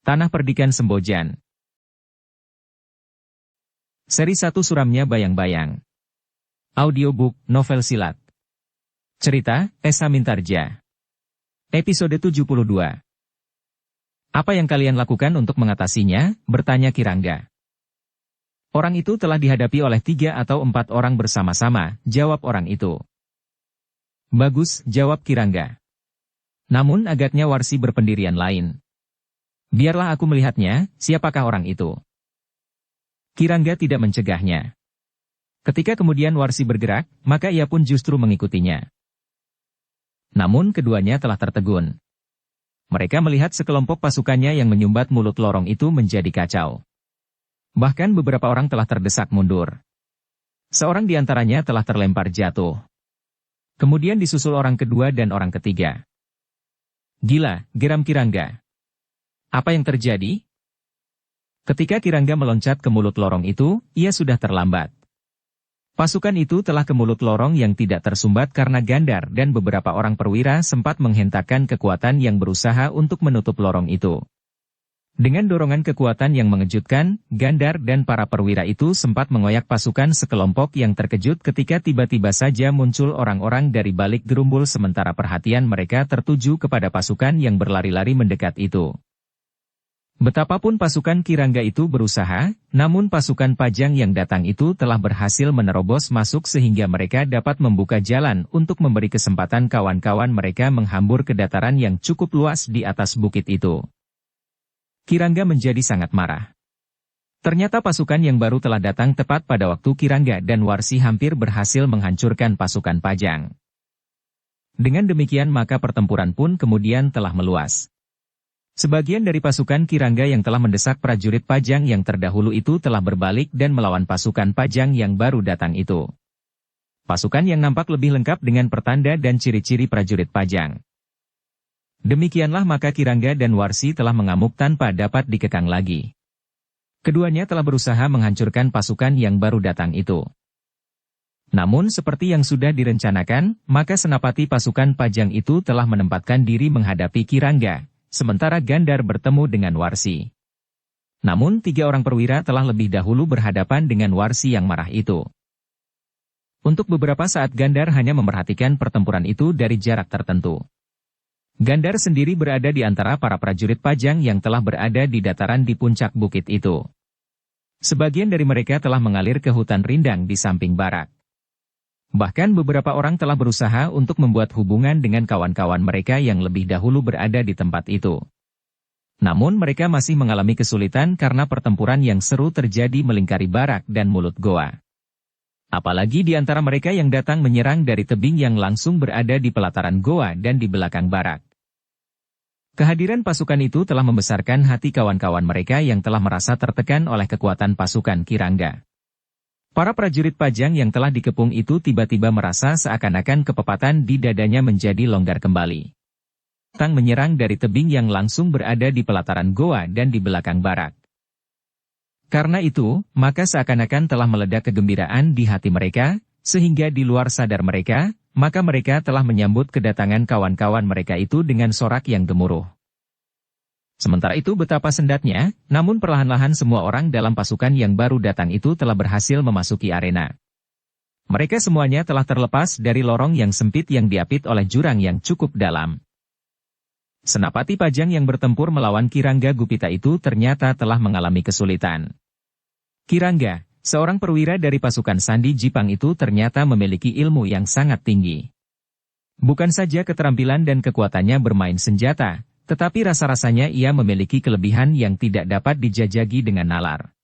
Tanah Perdikan Sembojan. Seri 1 Suramnya Bayang-Bayang. Audiobook, novel silat. Cerita, Esa Mintarja. Episode 72. Apa yang kalian lakukan untuk mengatasinya? Bertanya Kirangga. Orang itu telah dihadapi oleh 3 atau 4 orang bersama-sama, jawab orang itu. Bagus, jawab Kirangga. Namun agaknya Warsi berpendirian lain. Biarlah aku melihatnya, siapakah orang itu? Kirangga tidak mencegahnya. Ketika kemudian Warsi bergerak, maka ia pun justru mengikutinya. Namun keduanya telah tertegun. Mereka melihat sekelompok pasukannya yang menyumbat mulut lorong itu menjadi kacau. Bahkan beberapa orang telah terdesak mundur. Seorang di antaranya telah terlempar jatuh. Kemudian disusul orang kedua dan orang ketiga. Gila, geram Kirangga. Apa yang terjadi? Ketika Kirangga meloncat ke mulut lorong itu, ia sudah terlambat. Pasukan itu telah ke mulut lorong yang tidak tersumbat karena Gandar dan beberapa orang perwira sempat menghentakkan kekuatan yang berusaha untuk menutup lorong itu. Dengan dorongan kekuatan yang mengejutkan, Gandar dan para perwira itu sempat mengoyak pasukan sekelompok yang terkejut ketika tiba-tiba saja muncul orang-orang dari balik gerumbul sementara perhatian mereka tertuju kepada pasukan yang berlari-lari mendekat itu. Betapapun pasukan Kirangga itu berusaha, namun pasukan Pajang yang datang itu telah berhasil menerobos masuk sehingga mereka dapat membuka jalan untuk memberi kesempatan kawan-kawan mereka menghambur ke dataran yang cukup luas di atas bukit itu. Kirangga menjadi sangat marah. Ternyata pasukan yang baru telah datang tepat pada waktu Kirangga dan Warsi hampir berhasil menghancurkan pasukan Pajang. Dengan demikian maka pertempuran pun kemudian telah meluas. Sebagian dari pasukan Kirangga yang telah mendesak prajurit Pajang yang terdahulu itu telah berbalik dan melawan pasukan Pajang yang baru datang itu. Pasukan yang nampak lebih lengkap dengan pertanda dan ciri-ciri prajurit Pajang. Demikianlah maka Kirangga dan Warsi telah mengamuk tanpa dapat dikekang lagi. Keduanya telah berusaha menghancurkan pasukan yang baru datang itu. Namun seperti yang sudah direncanakan, maka senapati pasukan Pajang itu telah menempatkan diri menghadapi Kirangga, sementara Gandar bertemu dengan Warsi. Namun 3 orang perwira telah lebih dahulu berhadapan dengan Warsi yang marah itu. Untuk beberapa saat Gandar hanya memerhatikan pertempuran itu dari jarak tertentu. Gandar sendiri berada di antara para prajurit Pajang yang telah berada di dataran di puncak bukit itu. Sebagian dari mereka telah mengalir ke hutan rindang di samping barak. Bahkan beberapa orang telah berusaha untuk membuat hubungan dengan kawan-kawan mereka yang lebih dahulu berada di tempat itu. Namun mereka masih mengalami kesulitan karena pertempuran yang seru terjadi melingkari barak dan mulut goa. Apalagi di antara mereka yang datang menyerang dari tebing yang langsung berada di pelataran goa dan di belakang barak. Kehadiran pasukan itu telah membesarkan hati kawan-kawan mereka yang telah merasa tertekan oleh kekuatan pasukan Kirangga. Para prajurit Pajang yang telah dikepung itu tiba-tiba merasa seakan-akan kepepatan di dadanya menjadi longgar kembali. Tang menyerang dari tebing yang langsung berada di pelataran goa dan di belakang barak. Karena itu, maka seakan-akan telah meledak kegembiraan di hati mereka, sehingga di luar sadar mereka, maka mereka telah menyambut kedatangan kawan-kawan mereka itu dengan sorak yang gemuruh. Sementara itu betapa sendatnya, namun perlahan-lahan semua orang dalam pasukan yang baru datang itu telah berhasil memasuki arena. Mereka semuanya telah terlepas dari lorong yang sempit yang diapit oleh jurang yang cukup dalam. Senapati Pajang yang bertempur melawan Kirangga Gupita itu ternyata telah mengalami kesulitan. Kirangga, seorang perwira dari pasukan Sandi Jipang itu ternyata memiliki ilmu yang sangat tinggi. Bukan saja keterampilan dan kekuatannya bermain senjata, tetapi rasa-rasanya ia memiliki kelebihan yang tidak dapat dijajagi dengan nalar.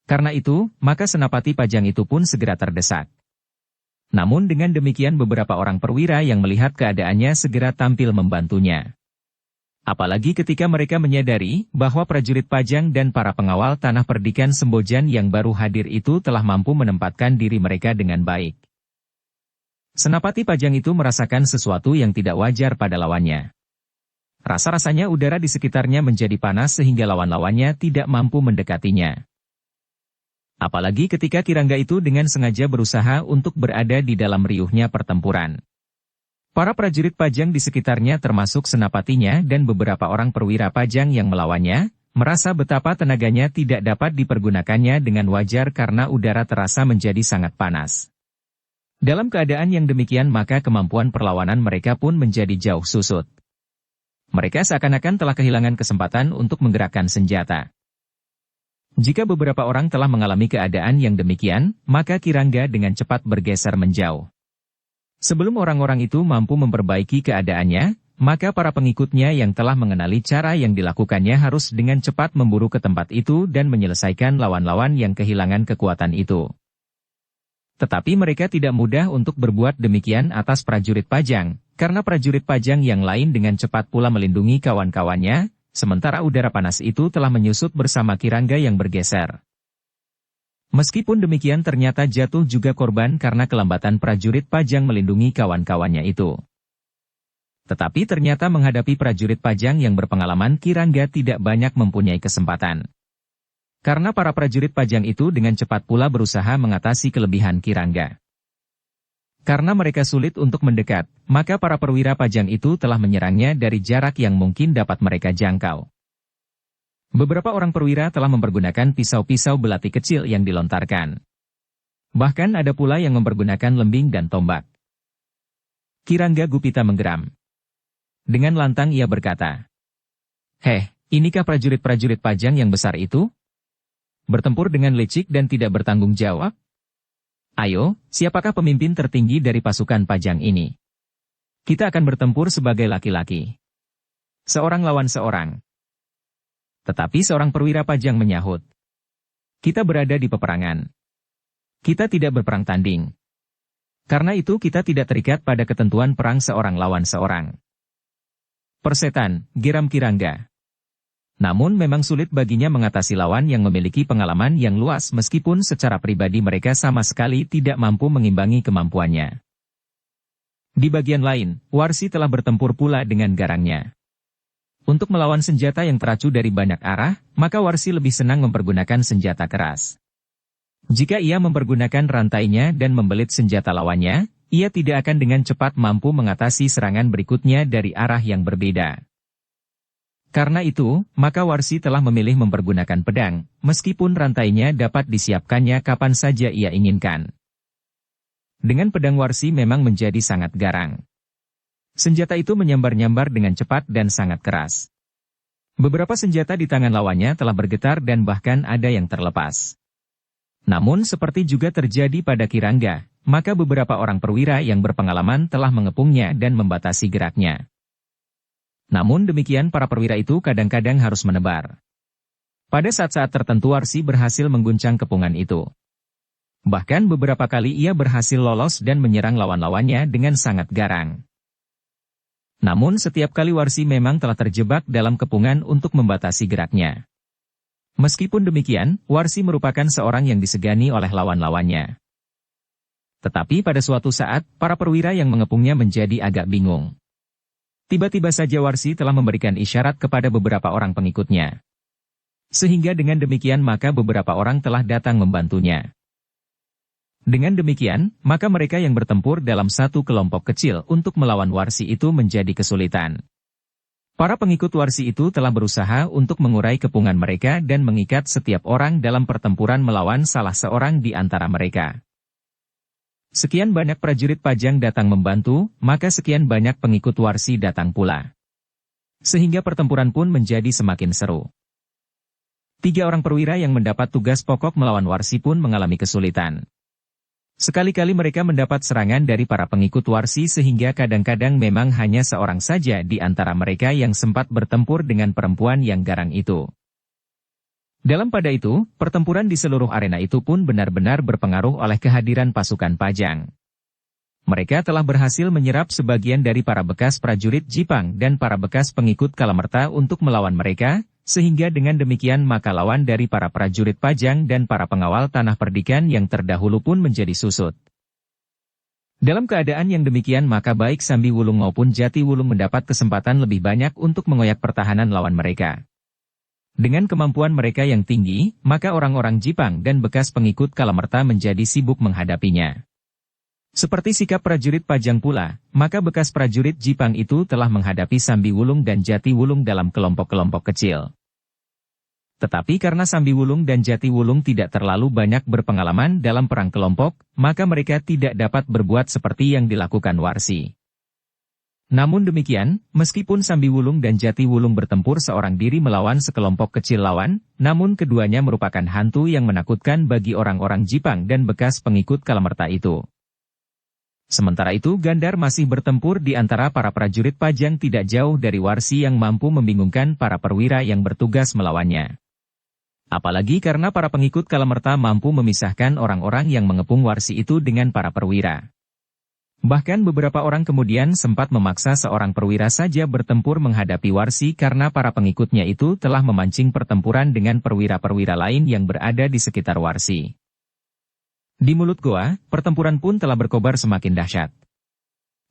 Karena itu, maka Senapati Pajang itu pun segera terdesak. Namun dengan demikian beberapa orang perwira yang melihat keadaannya segera tampil membantunya. Apalagi ketika mereka menyadari bahwa prajurit Pajang dan para pengawal Tanah Perdikan Sembojan yang baru hadir itu telah mampu menempatkan diri mereka dengan baik. Senapati Pajang itu merasakan sesuatu yang tidak wajar pada lawannya. Rasa-rasanya udara di sekitarnya menjadi panas sehingga lawan-lawannya tidak mampu mendekatinya. Apalagi ketika Kirangga itu dengan sengaja berusaha untuk berada di dalam riuhnya pertempuran. Para prajurit Pajang di sekitarnya termasuk senapatinya dan beberapa orang perwira Pajang yang melawannya, merasa betapa tenaganya tidak dapat dipergunakannya dengan wajar karena udara terasa menjadi sangat panas. Dalam keadaan yang demikian maka kemampuan perlawanan mereka pun menjadi jauh susut. Mereka seakan-akan telah kehilangan kesempatan untuk menggerakkan senjata. Jika beberapa orang telah mengalami keadaan yang demikian, maka Kirangga dengan cepat bergeser menjauh. Sebelum orang-orang itu mampu memperbaiki keadaannya, maka para pengikutnya yang telah mengenali cara yang dilakukannya harus dengan cepat memburu ke tempat itu dan menyelesaikan lawan-lawan yang kehilangan kekuatan itu. Tetapi mereka tidak mudah untuk berbuat demikian atas prajurit Pajang, karena prajurit Pajang yang lain dengan cepat pula melindungi kawan-kawannya, sementara udara panas itu telah menyusut bersama Kirangga yang bergeser. Meskipun demikian ternyata jatuh juga korban karena kelambatan prajurit Pajang melindungi kawan-kawannya itu. Tetapi ternyata menghadapi prajurit Pajang yang berpengalaman Kirangga tidak banyak mempunyai kesempatan. Karena para prajurit Pajang itu dengan cepat pula berusaha mengatasi kelebihan Kirangga. Karena mereka sulit untuk mendekat, maka para perwira Pajang itu telah menyerangnya dari jarak yang mungkin dapat mereka jangkau. Beberapa orang perwira telah mempergunakan pisau-pisau belati kecil yang dilontarkan. Bahkan ada pula yang mempergunakan lembing dan tombak. Kirangga Gupita menggeram. Dengan lantang ia berkata, "Heh, inikah prajurit-prajurit Pajang yang besar itu? Bertempur dengan licik dan tidak bertanggung jawab? Ayo, siapakah pemimpin tertinggi dari pasukan Pajang ini? Kita akan bertempur sebagai laki-laki. Seorang lawan seorang." Tetapi seorang perwira Pajang menyahut, "Kita berada di peperangan. Kita tidak berperang tanding. Karena itu kita tidak terikat pada ketentuan perang seorang lawan seorang." "Persetan," geram Kirangga. Namun memang sulit baginya mengatasi lawan yang memiliki pengalaman yang luas meskipun secara pribadi mereka sama sekali tidak mampu mengimbangi kemampuannya. Di bagian lain, Warsi telah bertempur pula dengan garangnya. Untuk melawan senjata yang teracu dari banyak arah, maka Warsi lebih senang mempergunakan senjata keras. Jika ia mempergunakan rantainya dan membelit senjata lawannya, ia tidak akan dengan cepat mampu mengatasi serangan berikutnya dari arah yang berbeda. Karena itu, maka Warsi telah memilih mempergunakan pedang, meskipun rantainya dapat disiapkannya kapan saja ia inginkan. Dengan pedang Warsi memang menjadi sangat garang. Senjata itu menyambar-nyambar dengan cepat dan sangat keras. Beberapa senjata di tangan lawannya telah bergetar dan bahkan ada yang terlepas. Namun seperti juga terjadi pada Kirangga, maka beberapa orang perwira yang berpengalaman telah mengepungnya dan membatasi geraknya. Namun demikian para perwira itu kadang-kadang harus menebar. Pada saat-saat tertentu Warsi berhasil mengguncang kepungan itu. Bahkan beberapa kali ia berhasil lolos dan menyerang lawan-lawannya dengan sangat garang. Namun setiap kali Warsi memang telah terjebak dalam kepungan untuk membatasi geraknya. Meskipun demikian, Warsi merupakan seorang yang disegani oleh lawan-lawannya. Tetapi pada suatu saat, para perwira yang mengepungnya menjadi agak bingung. Tiba-tiba saja Warsi telah memberikan isyarat kepada beberapa orang pengikutnya. Sehingga dengan demikian maka beberapa orang telah datang membantunya. Dengan demikian, maka mereka yang bertempur dalam satu kelompok kecil untuk melawan Warsi itu menjadi kesulitan. Para pengikut Warsi itu telah berusaha untuk mengurai kepungan mereka dan mengikat setiap orang dalam pertempuran melawan salah seorang di antara mereka. Sekian banyak prajurit Pajang datang membantu, maka sekian banyak pengikut Warsi datang pula. Sehingga pertempuran pun menjadi semakin seru. 3 orang perwira yang mendapat tugas pokok melawan Warsi pun mengalami kesulitan. Sekali-kali mereka mendapat serangan dari para pengikut Warsi sehingga kadang-kadang memang hanya seorang saja di antara mereka yang sempat bertempur dengan perempuan yang garang itu. Dalam pada itu, pertempuran di seluruh arena itu pun benar-benar berpengaruh oleh kehadiran pasukan Pajang. Mereka telah berhasil menyerap sebagian dari para bekas prajurit Jipang dan para bekas pengikut Kalamerta untuk melawan mereka, sehingga dengan demikian maka lawan dari para prajurit Pajang dan para pengawal tanah perdikan yang terdahulu pun menjadi susut. Dalam keadaan yang demikian maka baik Sambi Wulung maupun Jati Wulung mendapat kesempatan lebih banyak untuk mengoyak pertahanan lawan mereka. Dengan kemampuan mereka yang tinggi, maka orang-orang Jipang dan bekas pengikut Kalamerta menjadi sibuk menghadapinya. Seperti sikap prajurit Pajang pula, maka bekas prajurit Jipang itu telah menghadapi Sambi Wulung dan Jati Wulung dalam kelompok-kelompok kecil. Tetapi karena Sambi Wulung dan Jati Wulung tidak terlalu banyak berpengalaman dalam perang kelompok, maka mereka tidak dapat berbuat seperti yang dilakukan Warsi. Namun demikian, meskipun Sambi Wulung dan Jati Wulung bertempur seorang diri melawan sekelompok kecil lawan, namun keduanya merupakan hantu yang menakutkan bagi orang-orang Jipang dan bekas pengikut Kalamerta itu. Sementara itu Gandar masih bertempur di antara para prajurit Pajang tidak jauh dari Warsi yang mampu membingungkan para perwira yang bertugas melawannya. Apalagi karena para pengikut Kalamerta mampu memisahkan orang-orang yang mengepung Warsi itu dengan para perwira. Bahkan beberapa orang kemudian sempat memaksa seorang perwira saja bertempur menghadapi Warsi karena para pengikutnya itu telah memancing pertempuran dengan perwira-perwira lain yang berada di sekitar Warsi. Di mulut goa, pertempuran pun telah berkobar semakin dahsyat.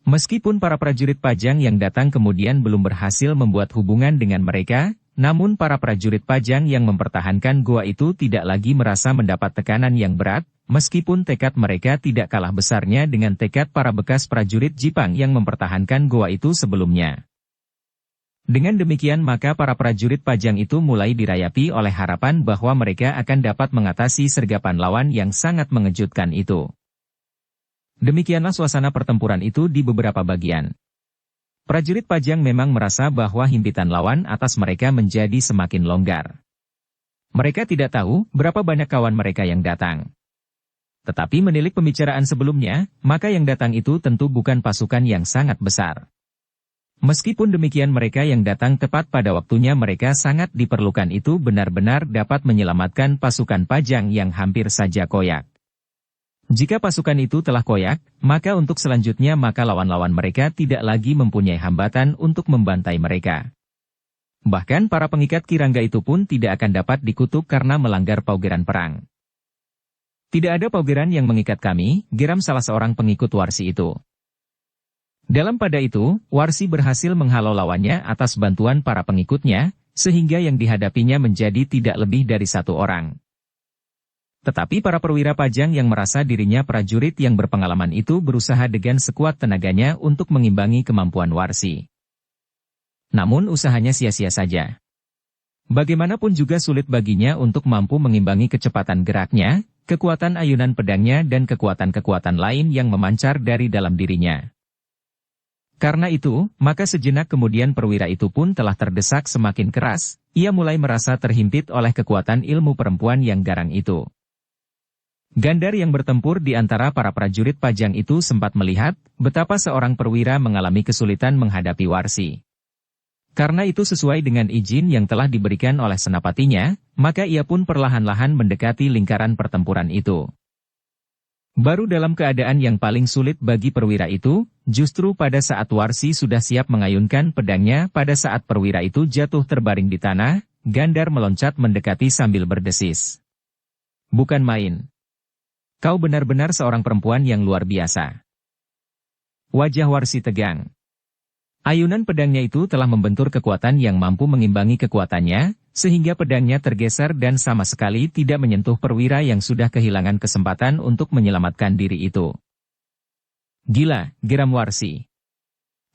Meskipun para prajurit Pajang yang datang kemudian belum berhasil membuat hubungan dengan mereka, namun para prajurit Pajang yang mempertahankan goa itu tidak lagi merasa mendapat tekanan yang berat, meskipun tekad mereka tidak kalah besarnya dengan tekad para bekas prajurit Jipang yang mempertahankan goa itu sebelumnya. Dengan demikian maka para prajurit Pajang itu mulai dirayapi oleh harapan bahwa mereka akan dapat mengatasi sergapan lawan yang sangat mengejutkan itu. Demikianlah suasana pertempuran itu di beberapa bagian. Prajurit Pajang memang merasa bahwa himpitan lawan atas mereka menjadi semakin longgar. Mereka tidak tahu berapa banyak kawan mereka yang datang. Tetapi menilik pembicaraan sebelumnya, maka yang datang itu tentu bukan pasukan yang sangat besar. Meskipun demikian mereka yang datang tepat pada waktunya mereka sangat diperlukan itu benar-benar dapat menyelamatkan pasukan Pajang yang hampir saja koyak. Jika pasukan itu telah koyak, maka untuk selanjutnya maka lawan-lawan mereka tidak lagi mempunyai hambatan untuk membantai mereka. Bahkan para pengikat Kirangga itu pun tidak akan dapat dikutuk karena melanggar paugeran perang. Tidak ada paugeran yang mengikat kami, geram salah seorang pengikut Warsi itu. Dalam pada itu, Warsi berhasil menghalau lawannya atas bantuan para pengikutnya, sehingga yang dihadapinya menjadi tidak lebih dari satu orang. Tetapi para perwira Pajang yang merasa dirinya prajurit yang berpengalaman itu berusaha dengan sekuat tenaganya untuk mengimbangi kemampuan Warsi. Namun usahanya sia-sia saja. Bagaimanapun juga sulit baginya untuk mampu mengimbangi kecepatan geraknya, kekuatan ayunan pedangnya dan kekuatan-kekuatan lain yang memancar dari dalam dirinya. Karena itu, maka sejenak kemudian perwira itu pun telah terdesak semakin keras, ia mulai merasa terhimpit oleh kekuatan ilmu perempuan yang garang itu. Gandar yang bertempur di antara para prajurit Pajang itu sempat melihat betapa seorang perwira mengalami kesulitan menghadapi Warsi. Karena itu sesuai dengan izin yang telah diberikan oleh senapatinya, maka ia pun perlahan-lahan mendekati lingkaran pertempuran itu. Baru dalam keadaan yang paling sulit bagi perwira itu, justru pada saat Warsi sudah siap mengayunkan pedangnya pada saat perwira itu jatuh terbaring di tanah, Gandar meloncat mendekati sambil berdesis. Bukan main. Kau benar-benar seorang perempuan yang luar biasa. Wajah Warsi tegang. Ayunan pedangnya itu telah membentur kekuatan yang mampu mengimbangi kekuatannya, sehingga pedangnya tergeser dan sama sekali tidak menyentuh perwira yang sudah kehilangan kesempatan untuk menyelamatkan diri itu. Gila, geram Warsi.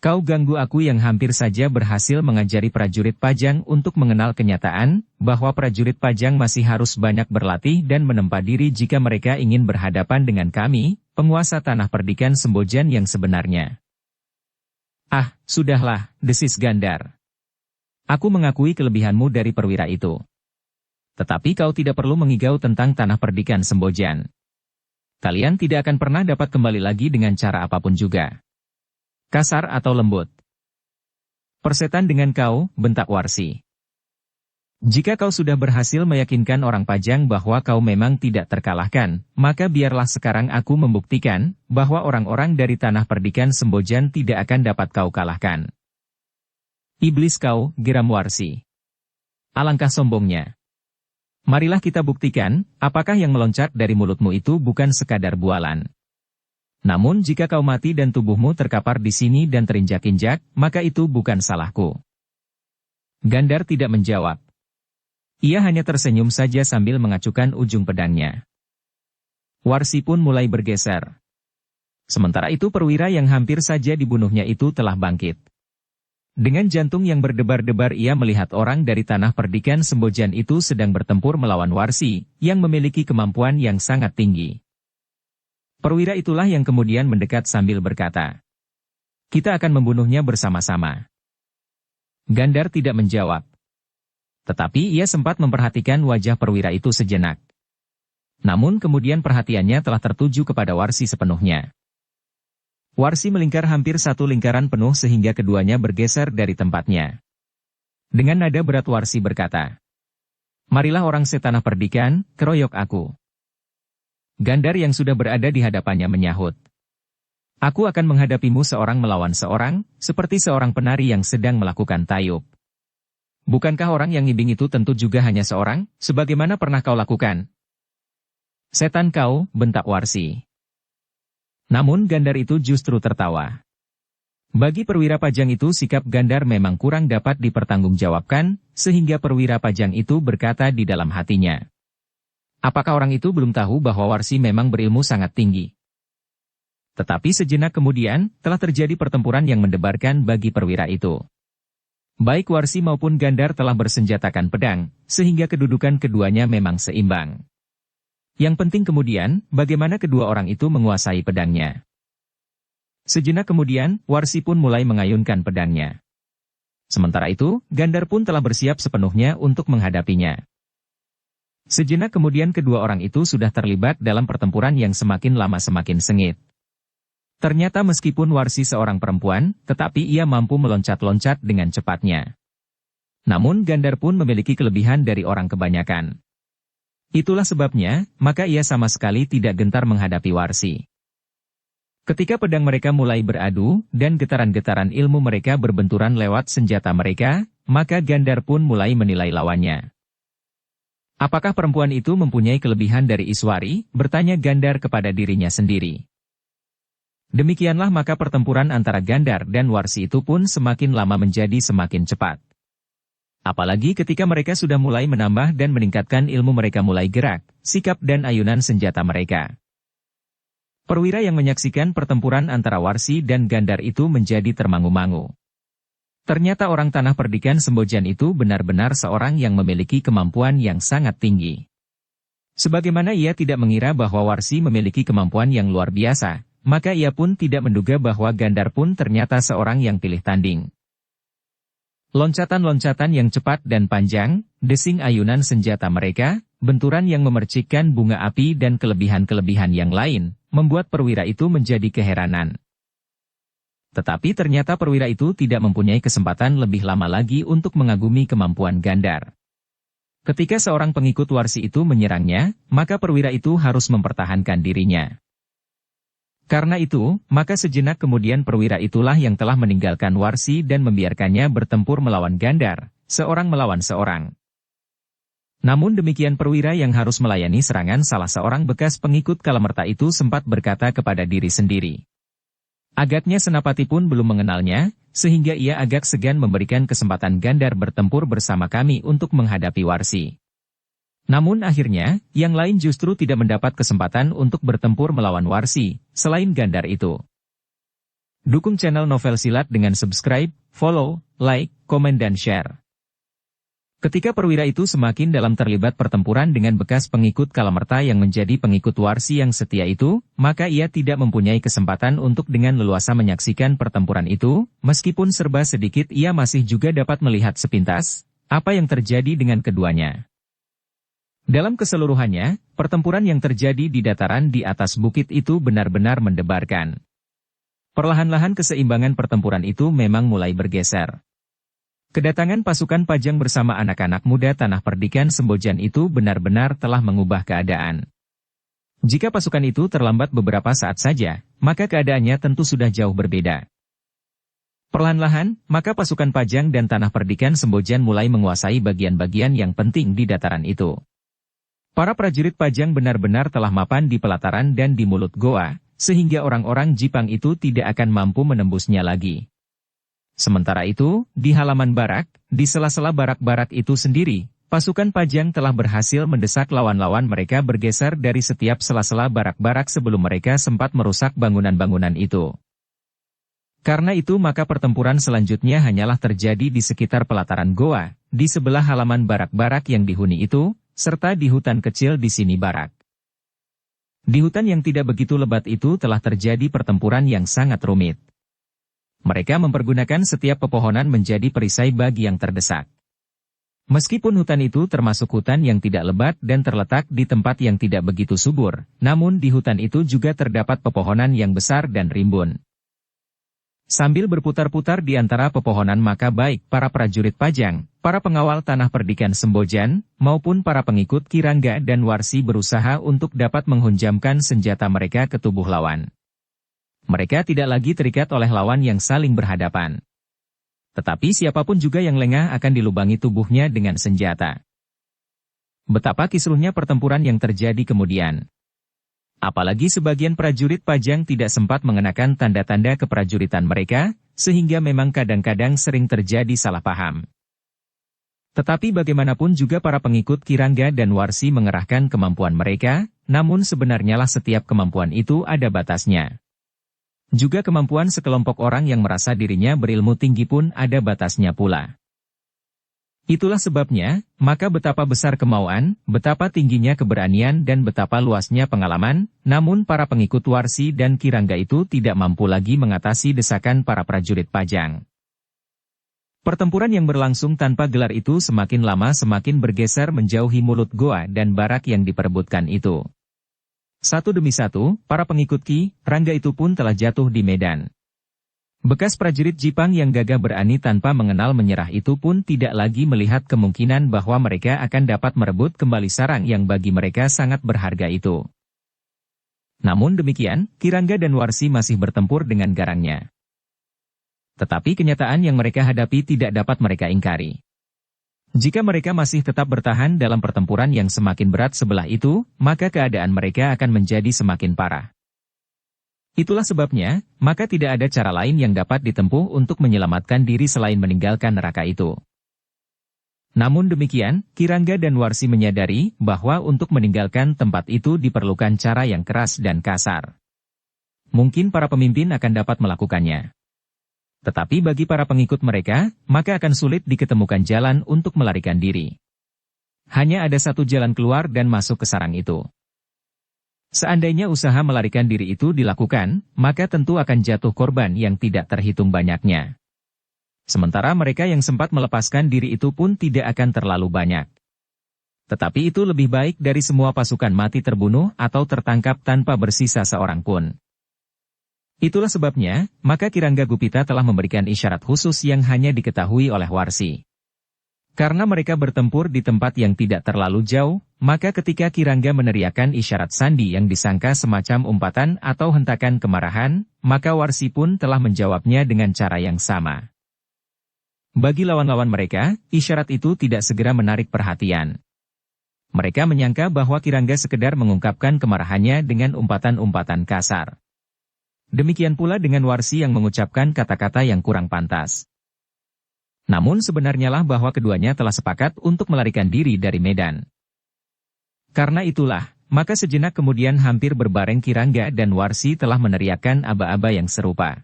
Kau ganggu aku yang hampir saja berhasil mengajari prajurit Pajang untuk mengenal kenyataan, bahwa prajurit Pajang masih harus banyak berlatih dan menempa diri jika mereka ingin berhadapan dengan kami, penguasa tanah perdikan Sembojan yang sebenarnya. Ah, sudahlah, desis Gandar. Aku mengakui kelebihanmu dari perwira itu. Tetapi kau tidak perlu mengigau tentang tanah perdikan Sembojan. Kalian tidak akan pernah dapat kembali lagi dengan cara apapun juga. Kasar atau lembut. Persetan dengan kau, bentak Warsi. Jika kau sudah berhasil meyakinkan orang Pajang bahwa kau memang tidak terkalahkan, maka biarlah sekarang aku membuktikan bahwa orang-orang dari tanah perdikan Sembojan tidak akan dapat kau kalahkan. Iblis kau, geram Warsi. Alangkah sombongnya. Marilah kita buktikan, apakah yang meloncat dari mulutmu itu bukan sekadar bualan. Namun jika kau mati dan tubuhmu terkapar di sini dan terinjak-injak, maka itu bukan salahku. Gandar tidak menjawab. Ia hanya tersenyum saja sambil mengacukan ujung pedangnya. Warsi pun mulai bergeser. Sementara itu perwira yang hampir saja dibunuhnya itu telah bangkit. Dengan jantung yang berdebar-debar ia melihat orang dari tanah perdikan Sembojan itu sedang bertempur melawan Warsi, yang memiliki kemampuan yang sangat tinggi. Perwira itulah yang kemudian mendekat sambil berkata, "Kita akan membunuhnya bersama-sama." Gandhar tidak menjawab. Tetapi ia sempat memperhatikan wajah perwira itu sejenak. Namun kemudian perhatiannya telah tertuju kepada Warsi sepenuhnya. Warsi melingkar hampir satu lingkaran penuh sehingga keduanya bergeser dari tempatnya. Dengan nada berat Warsi berkata, "Marilah orang setanah perdikan, keroyok aku." Gandhar yang sudah berada di hadapannya menyahut, "Aku akan menghadapimu seorang melawan seorang, seperti seorang penari yang sedang melakukan tayub. Bukankah orang yang ngibing itu tentu juga hanya seorang, sebagaimana pernah kau lakukan?" "Setan kau," bentak Warsi. Namun Gandhar itu justru tertawa. Bagi perwira pajang itu sikap Gandhar memang kurang dapat dipertanggungjawabkan, sehingga perwira pajang itu berkata di dalam hatinya, "Apakah orang itu belum tahu bahwa Warsi memang berilmu sangat tinggi?" Tetapi sejenak kemudian, telah terjadi pertempuran yang mendebarkan bagi perwira itu. Baik Warsi maupun Gandhar telah bersenjatakan pedang, sehingga kedudukan keduanya memang seimbang. Yang penting kemudian, bagaimana kedua orang itu menguasai pedangnya. Sejenak kemudian, Warsi pun mulai mengayunkan pedangnya. Sementara itu, Gandhar pun telah bersiap sepenuhnya untuk menghadapinya. Sejenak kemudian kedua orang itu sudah terlibat dalam pertempuran yang semakin lama semakin sengit. Ternyata meskipun Warsi seorang perempuan, tetapi ia mampu meloncat-loncat dengan cepatnya. Namun Gandhar pun memiliki kelebihan dari orang kebanyakan. Itulah sebabnya, maka ia sama sekali tidak gentar menghadapi Warsi. Ketika pedang mereka mulai beradu, dan getaran-getaran ilmu mereka berbenturan lewat senjata mereka, maka Gandhar pun mulai menilai lawannya. "Apakah perempuan itu mempunyai kelebihan dari Iswari?" bertanya Gandhar kepada dirinya sendiri. Demikianlah maka pertempuran antara Gandhar dan Warsi itu pun semakin lama menjadi semakin cepat. Apalagi ketika mereka sudah mulai menambah dan meningkatkan ilmu mereka mulai gerak, sikap dan ayunan senjata mereka. Perwira yang menyaksikan pertempuran antara Warsi dan Gandhar itu menjadi termangu-mangu. Ternyata orang tanah perdikan Sembojan itu benar-benar seorang yang memiliki kemampuan yang sangat tinggi. Sebagaimana ia tidak mengira bahwa Warsi memiliki kemampuan yang luar biasa, maka ia pun tidak menduga bahwa Gandhar pun ternyata seorang yang pilih tanding. Loncatan-loncatan yang cepat dan panjang, desing ayunan senjata mereka, benturan yang memercikkan bunga api dan kelebihan-kelebihan yang lain, membuat perwira itu menjadi keheranan. Tetapi ternyata perwira itu tidak mempunyai kesempatan lebih lama lagi untuk mengagumi kemampuan Gandhar. Ketika seorang pengikut Warsi itu menyerangnya, maka perwira itu harus mempertahankan dirinya. Karena itu, maka sejenak kemudian perwira itulah yang telah meninggalkan Warsi dan membiarkannya bertempur melawan Gandhar, seorang melawan seorang. Namun demikian perwira yang harus melayani serangan salah seorang bekas pengikut Kalamerta itu sempat berkata kepada diri sendiri. Agaknya Senapati pun belum mengenalnya, sehingga ia agak segan memberikan kesempatan Gandhar bertempur bersama kami untuk menghadapi Warsi. Namun akhirnya, yang lain justru tidak mendapat kesempatan untuk bertempur melawan Warsi, selain Gandhar itu. Dukung channel Novel Silat dengan subscribe, follow, like, komen dan share. Ketika perwira itu semakin dalam terlibat pertempuran dengan bekas pengikut Kalamerta yang menjadi pengikut Warsi yang setia itu, maka ia tidak mempunyai kesempatan untuk dengan leluasa menyaksikan pertempuran itu, meskipun serba sedikit ia masih juga dapat melihat sepintas, apa yang terjadi dengan keduanya. Dalam keseluruhannya, pertempuran yang terjadi di dataran di atas bukit itu benar-benar mendebarkan. Perlahan-lahan keseimbangan pertempuran itu memang mulai bergeser. Kedatangan pasukan Pajang bersama anak-anak muda tanah perdikan Sembojan itu benar-benar telah mengubah keadaan. Jika pasukan itu terlambat beberapa saat saja, maka keadaannya tentu sudah jauh berbeda. Perlahan-lahan, maka pasukan Pajang dan tanah perdikan Sembojan mulai menguasai bagian-bagian yang penting di dataran itu. Para prajurit Pajang benar-benar telah mapan di pelataran dan di mulut goa, sehingga orang-orang Jipang itu tidak akan mampu menembusnya lagi. Sementara itu, di halaman barak, di sela-sela barak-barak itu sendiri, Pasukan Pajang telah berhasil mendesak lawan-lawan mereka bergeser dari setiap sela-sela barak-barak sebelum mereka sempat merusak bangunan-bangunan itu. Karena itu maka pertempuran selanjutnya hanyalah terjadi di sekitar pelataran goa, di sebelah halaman barak-barak yang dihuni itu, serta di hutan kecil di sini barak. Di hutan yang tidak begitu lebat itu telah terjadi pertempuran yang sangat rumit. Mereka mempergunakan setiap pepohonan menjadi perisai bagi yang terdesak. Meskipun hutan itu termasuk hutan yang tidak lebat dan terletak di tempat yang tidak begitu subur, namun di hutan itu juga terdapat pepohonan yang besar dan rimbun. Sambil berputar-putar di antara pepohonan maka baik para prajurit Pajang, para pengawal tanah perdikan Sembojan, maupun para pengikut Kirangga dan Warsi berusaha untuk dapat menghunjamkan senjata mereka ke tubuh lawan. Mereka tidak lagi terikat oleh lawan yang saling berhadapan. Tetapi siapapun juga yang lengah akan dilubangi tubuhnya dengan senjata. Betapa kisruhnya pertempuran yang terjadi kemudian. Apalagi sebagian prajurit Pajang tidak sempat mengenakan tanda-tanda keprajuritan mereka, sehingga memang kadang-kadang sering terjadi salah paham. Tetapi bagaimanapun juga para pengikut Kirangga dan Warsi mengerahkan kemampuan mereka, namun sebenarnya lah setiap kemampuan itu ada batasnya. Juga kemampuan sekelompok orang yang merasa dirinya berilmu tinggi pun ada batasnya pula. Itulah sebabnya, maka betapa besar kemauan, betapa tingginya keberanian dan betapa luasnya pengalaman, namun para pengikut Warsi dan Kirangga itu tidak mampu lagi mengatasi desakan para prajurit Pajang. Pertempuran yang berlangsung tanpa gelar itu semakin lama semakin bergeser menjauhi mulut goa dan barak yang diperebutkan itu. Satu demi satu, para pengikut Ki Rangga itu pun telah jatuh di medan. Bekas prajurit Jipang yang gagah berani tanpa mengenal menyerah itu pun tidak lagi melihat kemungkinan bahwa mereka akan dapat merebut kembali sarang yang bagi mereka sangat berharga itu. Namun demikian, Kirangga dan Warsi masih bertempur dengan garangnya. Tetapi kenyataan yang mereka hadapi tidak dapat mereka ingkari. Jika mereka masih tetap bertahan dalam pertempuran yang semakin berat sebelah itu, maka keadaan mereka akan menjadi semakin parah. Itulah sebabnya, maka tidak ada cara lain yang dapat ditempuh untuk menyelamatkan diri selain meninggalkan neraka itu. Namun demikian, Kirangga dan Warsi menyadari bahwa untuk meninggalkan tempat itu diperlukan cara yang keras dan kasar. Mungkin para pemimpin akan dapat melakukannya. Tetapi bagi para pengikut mereka, maka akan sulit diketemukan jalan untuk melarikan diri. Hanya ada satu jalan keluar dan masuk ke sarang itu. Seandainya usaha melarikan diri itu dilakukan, maka tentu akan jatuh korban yang tidak terhitung banyaknya. Sementara mereka yang sempat melepaskan diri itu pun tidak akan terlalu banyak. Tetapi itu lebih baik dari semua pasukan mati terbunuh atau tertangkap tanpa bersisa seorang pun. Itulah sebabnya, maka Kirangga Gupita telah memberikan isyarat khusus yang hanya diketahui oleh Warsi. Karena mereka bertempur di tempat yang tidak terlalu jauh, maka ketika Kirangga meneriakkan isyarat sandi yang disangka semacam umpatan atau hentakan kemarahan, maka Warsi pun telah menjawabnya dengan cara yang sama. Bagi lawan-lawan mereka, isyarat itu tidak segera menarik perhatian. Mereka menyangka bahwa Kirangga sekedar mengungkapkan kemarahannya dengan umpatan-umpatan kasar. Demikian pula dengan Warsi yang mengucapkan kata-kata yang kurang pantas. Namun sebenarnya lah bahwa keduanya telah sepakat untuk melarikan diri dari medan. Karena itulah, maka sejenak kemudian hampir berbareng Kirangga dan Warsi telah meneriakkan aba-aba yang serupa.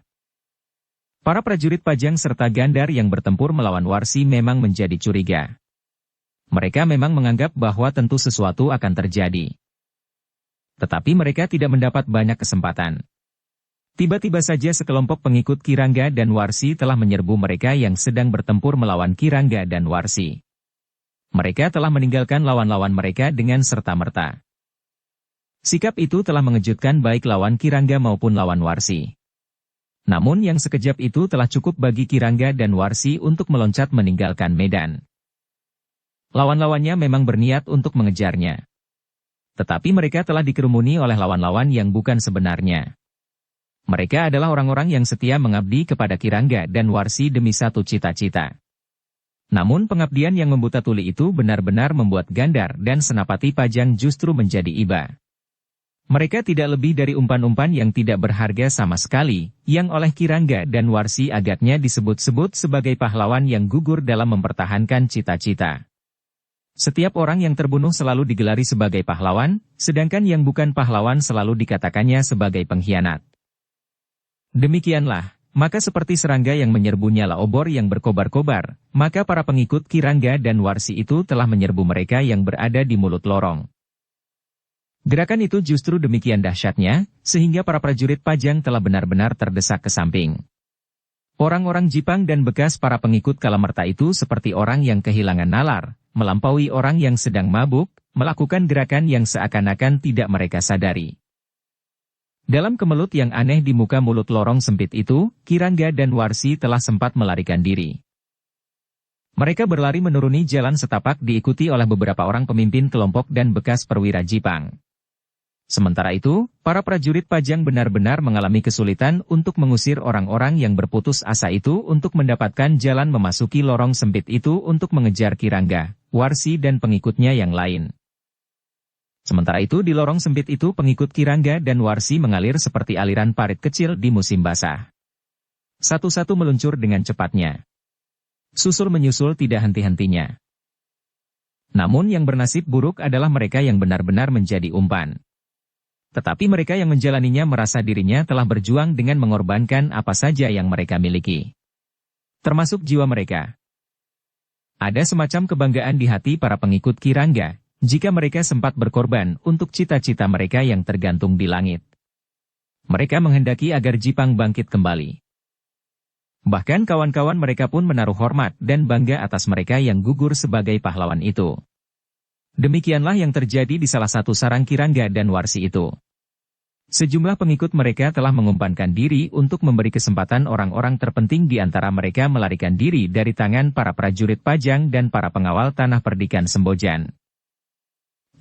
Para prajurit Pajang serta Gandar yang bertempur melawan Warsi memang menjadi curiga. Mereka memang menganggap bahwa tentu sesuatu akan terjadi. Tetapi mereka tidak mendapat banyak kesempatan. Tiba-tiba saja sekelompok pengikut Kirangga dan Warsi telah menyerbu mereka yang sedang bertempur melawan Kirangga dan Warsi. Mereka telah meninggalkan lawan-lawan mereka dengan serta-merta. Sikap itu telah mengejutkan baik lawan Kirangga maupun lawan Warsi. Namun yang sekejap itu telah cukup bagi Kirangga dan Warsi untuk meloncat meninggalkan medan. Lawan-lawannya memang berniat untuk mengejarnya. Tetapi mereka telah dikerumuni oleh lawan-lawan yang bukan sebenarnya. Mereka adalah orang-orang yang setia mengabdi kepada Kirangga dan Warsi demi satu cita-cita. Namun pengabdian yang membuta tuli itu benar-benar membuat Gandar dan Senapati Pajang justru menjadi iba. Mereka tidak lebih dari umpan-umpan yang tidak berharga sama sekali, yang oleh Kirangga dan Warsi agaknya disebut-sebut sebagai pahlawan yang gugur dalam mempertahankan cita-cita. Setiap orang yang terbunuh selalu digelari sebagai pahlawan, sedangkan yang bukan pahlawan selalu dikatakannya sebagai pengkhianat. Demikianlah, maka seperti serangga yang menyerbu nyala obor yang berkobar-kobar, maka para pengikut Kirangga dan Warsi itu telah menyerbu mereka yang berada di mulut lorong. Gerakan itu justru demikian dahsyatnya, sehingga para prajurit Pajang telah benar-benar terdesak ke samping. Orang-orang Jipang dan bekas para pengikut Kalamerta itu seperti orang yang kehilangan nalar, melampaui orang yang sedang mabuk, melakukan gerakan yang seakan-akan tidak mereka sadari. Dalam kemelut yang aneh di muka mulut lorong sempit itu, Kirangga dan Warsi telah sempat melarikan diri. Mereka berlari menuruni jalan setapak diikuti oleh beberapa orang pemimpin kelompok dan bekas perwira Jipang. Sementara itu, para prajurit Pajang benar-benar mengalami kesulitan untuk mengusir orang-orang yang berputus asa itu untuk mendapatkan jalan memasuki lorong sempit itu untuk mengejar Kirangga, Warsi dan pengikutnya yang lain. Sementara itu di lorong sempit itu pengikut Kirangga dan Warsi mengalir seperti aliran parit kecil di musim basah. Satu-satu meluncur dengan cepatnya. Susul menyusul tidak henti-hentinya. Namun yang bernasib buruk adalah mereka yang benar-benar menjadi umpan. Tetapi mereka yang menjalaninya merasa dirinya telah berjuang dengan mengorbankan apa saja yang mereka miliki. Termasuk jiwa mereka. Ada semacam kebanggaan di hati para pengikut Kirangga, jika mereka sempat berkorban untuk cita-cita mereka yang tergantung di langit. Mereka menghendaki agar Jipang bangkit kembali. Bahkan kawan-kawan mereka pun menaruh hormat dan bangga atas mereka yang gugur sebagai pahlawan itu. Demikianlah yang terjadi di salah satu sarang Kirangga dan Warsi itu. Sejumlah pengikut mereka telah mengumpankan diri untuk memberi kesempatan orang-orang terpenting di antara mereka melarikan diri dari tangan para prajurit Pajang dan para pengawal tanah perdikan Sembojan.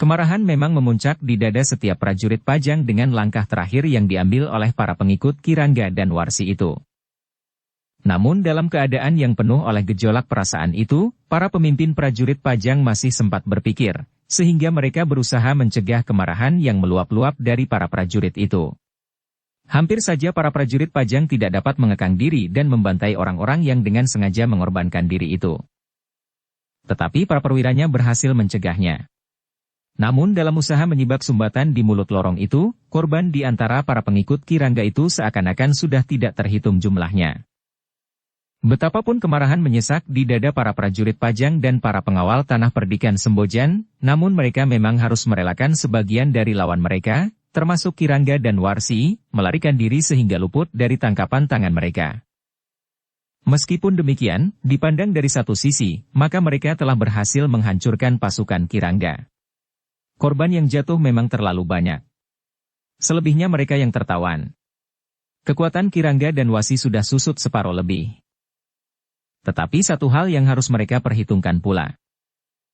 Kemarahan memang memuncak di dada setiap prajurit Pajang dengan langkah terakhir yang diambil oleh para pengikut Kirangga dan Warsi itu. Namun dalam keadaan yang penuh oleh gejolak perasaan itu, para pemimpin prajurit Pajang masih sempat berpikir, sehingga mereka berusaha mencegah kemarahan yang meluap-luap dari para prajurit itu. Hampir saja para prajurit Pajang tidak dapat mengekang diri dan membantai orang-orang yang dengan sengaja mengorbankan diri itu. Tetapi para perwiranya berhasil mencegahnya. Namun dalam usaha menyibak sumbatan di mulut lorong itu, korban di antara para pengikut Kirangga itu seakan-akan sudah tidak terhitung jumlahnya. Betapapun kemarahan menyesak di dada para prajurit Pajang dan para pengawal tanah perdikan Sembojan, namun mereka memang harus merelakan sebagian dari lawan mereka, termasuk Kirangga dan Warsi, melarikan diri sehingga luput dari tangkapan tangan mereka. Meskipun demikian, dipandang dari satu sisi, maka mereka telah berhasil menghancurkan pasukan Kirangga. Korban yang jatuh memang terlalu banyak. Selebihnya mereka yang tertawan. Kekuatan Kirangga dan Warsi sudah susut separuh lebih. Tetapi satu hal yang harus mereka perhitungkan pula.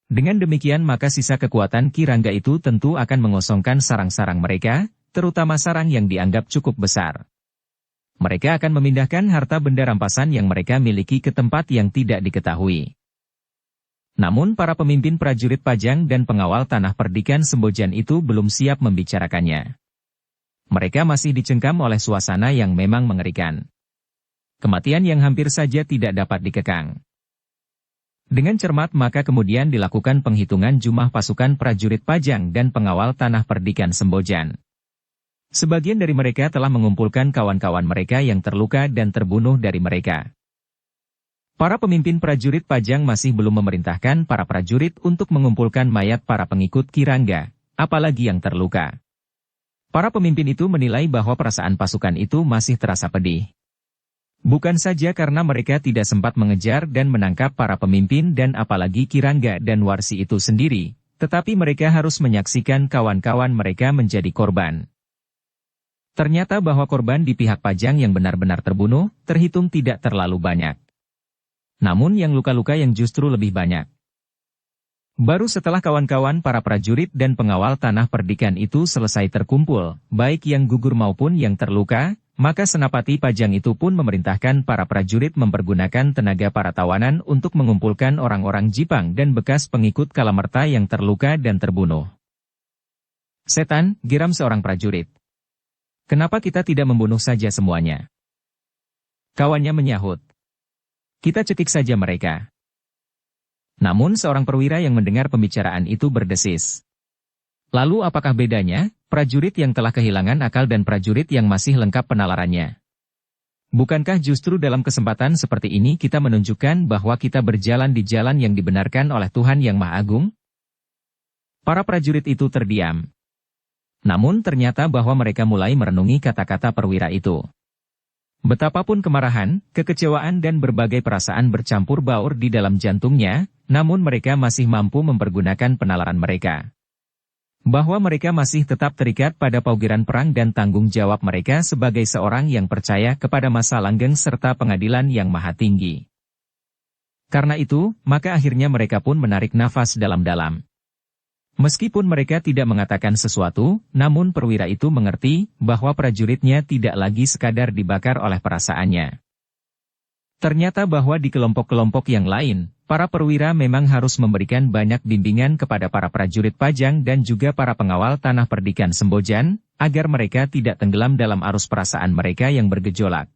Dengan demikian maka sisa kekuatan Kirangga itu tentu akan mengosongkan sarang-sarang mereka, terutama sarang yang dianggap cukup besar. Mereka akan memindahkan harta benda rampasan yang mereka miliki ke tempat yang tidak diketahui. Namun para pemimpin prajurit Pajang dan pengawal tanah perdikan Sembojan itu belum siap membicarakannya. Mereka masih dicengkam oleh suasana yang memang mengerikan. Kematian yang hampir saja tidak dapat dikekang. Dengan cermat maka kemudian dilakukan penghitungan jumlah pasukan prajurit Pajang dan pengawal tanah perdikan Sembojan. Sebagian dari mereka telah mengumpulkan kawan-kawan mereka yang terluka dan terbunuh dari mereka. Para pemimpin prajurit Pajang masih belum memerintahkan para prajurit untuk mengumpulkan mayat para pengikut Kirangga, apalagi yang terluka. Para pemimpin itu menilai bahwa perasaan pasukan itu masih terasa pedih. Bukan saja karena mereka tidak sempat mengejar dan menangkap para pemimpin dan apalagi Kirangga dan Warsi itu sendiri, tetapi mereka harus menyaksikan kawan-kawan mereka menjadi korban. Ternyata bahwa korban di pihak Pajang yang benar-benar terbunuh, terhitung tidak terlalu banyak. Namun yang luka-luka yang justru lebih banyak. Baru setelah kawan-kawan para prajurit dan pengawal tanah perdikan itu selesai terkumpul, baik yang gugur maupun yang terluka, maka Senapati Pajang itu pun memerintahkan para prajurit mempergunakan tenaga para tawanan untuk mengumpulkan orang-orang Jipang dan bekas pengikut Kalamerta yang terluka dan terbunuh. "Setan," geram seorang prajurit. "Kenapa kita tidak membunuh saja semuanya?" Kawannya menyahut. "Kita cekik saja mereka." Namun seorang perwira yang mendengar pembicaraan itu berdesis. Lalu apakah bedanya, prajurit yang telah kehilangan akal dan prajurit yang masih lengkap penalarannya? Bukankah justru dalam kesempatan seperti ini kita menunjukkan bahwa kita berjalan di jalan yang dibenarkan oleh Tuhan Yang Maha Agung? Para prajurit itu terdiam. Namun ternyata bahwa mereka mulai merenungi kata-kata perwira itu. Betapapun kemarahan, kekecewaan dan berbagai perasaan bercampur baur di dalam jantungnya, namun mereka masih mampu mempergunakan penalaran mereka. Bahwa mereka masih tetap terikat pada paugeran perang dan tanggung jawab mereka sebagai seorang yang percaya kepada masa langgeng serta pengadilan yang maha tinggi. Karena itu, maka akhirnya mereka pun menarik nafas dalam-dalam. Meskipun mereka tidak mengatakan sesuatu, namun perwira itu mengerti bahwa prajuritnya tidak lagi sekadar dibakar oleh perasaannya. Ternyata bahwa di kelompok-kelompok yang lain, para perwira memang harus memberikan banyak bimbingan kepada para prajurit Pajang dan juga para pengawal tanah perdikan Sembojan, agar mereka tidak tenggelam dalam arus perasaan mereka yang bergejolak.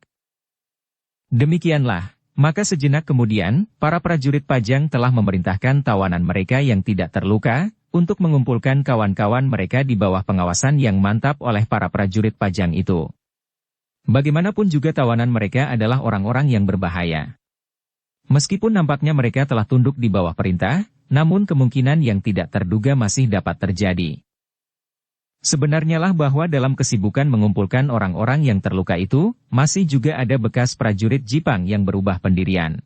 Demikianlah, maka sejenak kemudian, para prajurit Pajang telah memerintahkan tawanan mereka yang tidak terluka, untuk mengumpulkan kawan-kawan mereka di bawah pengawasan yang mantap oleh para prajurit Pajang itu. Bagaimanapun juga tawanan mereka adalah orang-orang yang berbahaya. Meskipun nampaknya mereka telah tunduk di bawah perintah, namun kemungkinan yang tidak terduga masih dapat terjadi. Sebenarnya lah bahwa dalam kesibukan mengumpulkan orang-orang yang terluka itu, masih juga ada bekas prajurit Jipang yang berubah pendirian.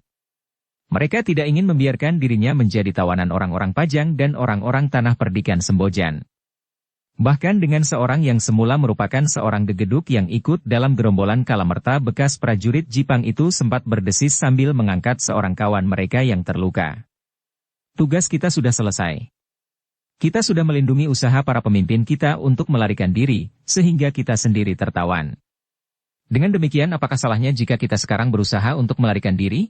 Mereka tidak ingin membiarkan dirinya menjadi tawanan orang-orang Pajang dan orang-orang tanah perdikan Sembojan. Bahkan dengan seorang yang semula merupakan seorang gegeduk yang ikut dalam gerombolan Kalamerta, bekas prajurit Jipang itu sempat berdesis sambil mengangkat seorang kawan mereka yang terluka. Tugas kita sudah selesai. Kita sudah melindungi usaha para pemimpin kita untuk melarikan diri, sehingga kita sendiri tertawan. Dengan demikian apakah salahnya jika kita sekarang berusaha untuk melarikan diri?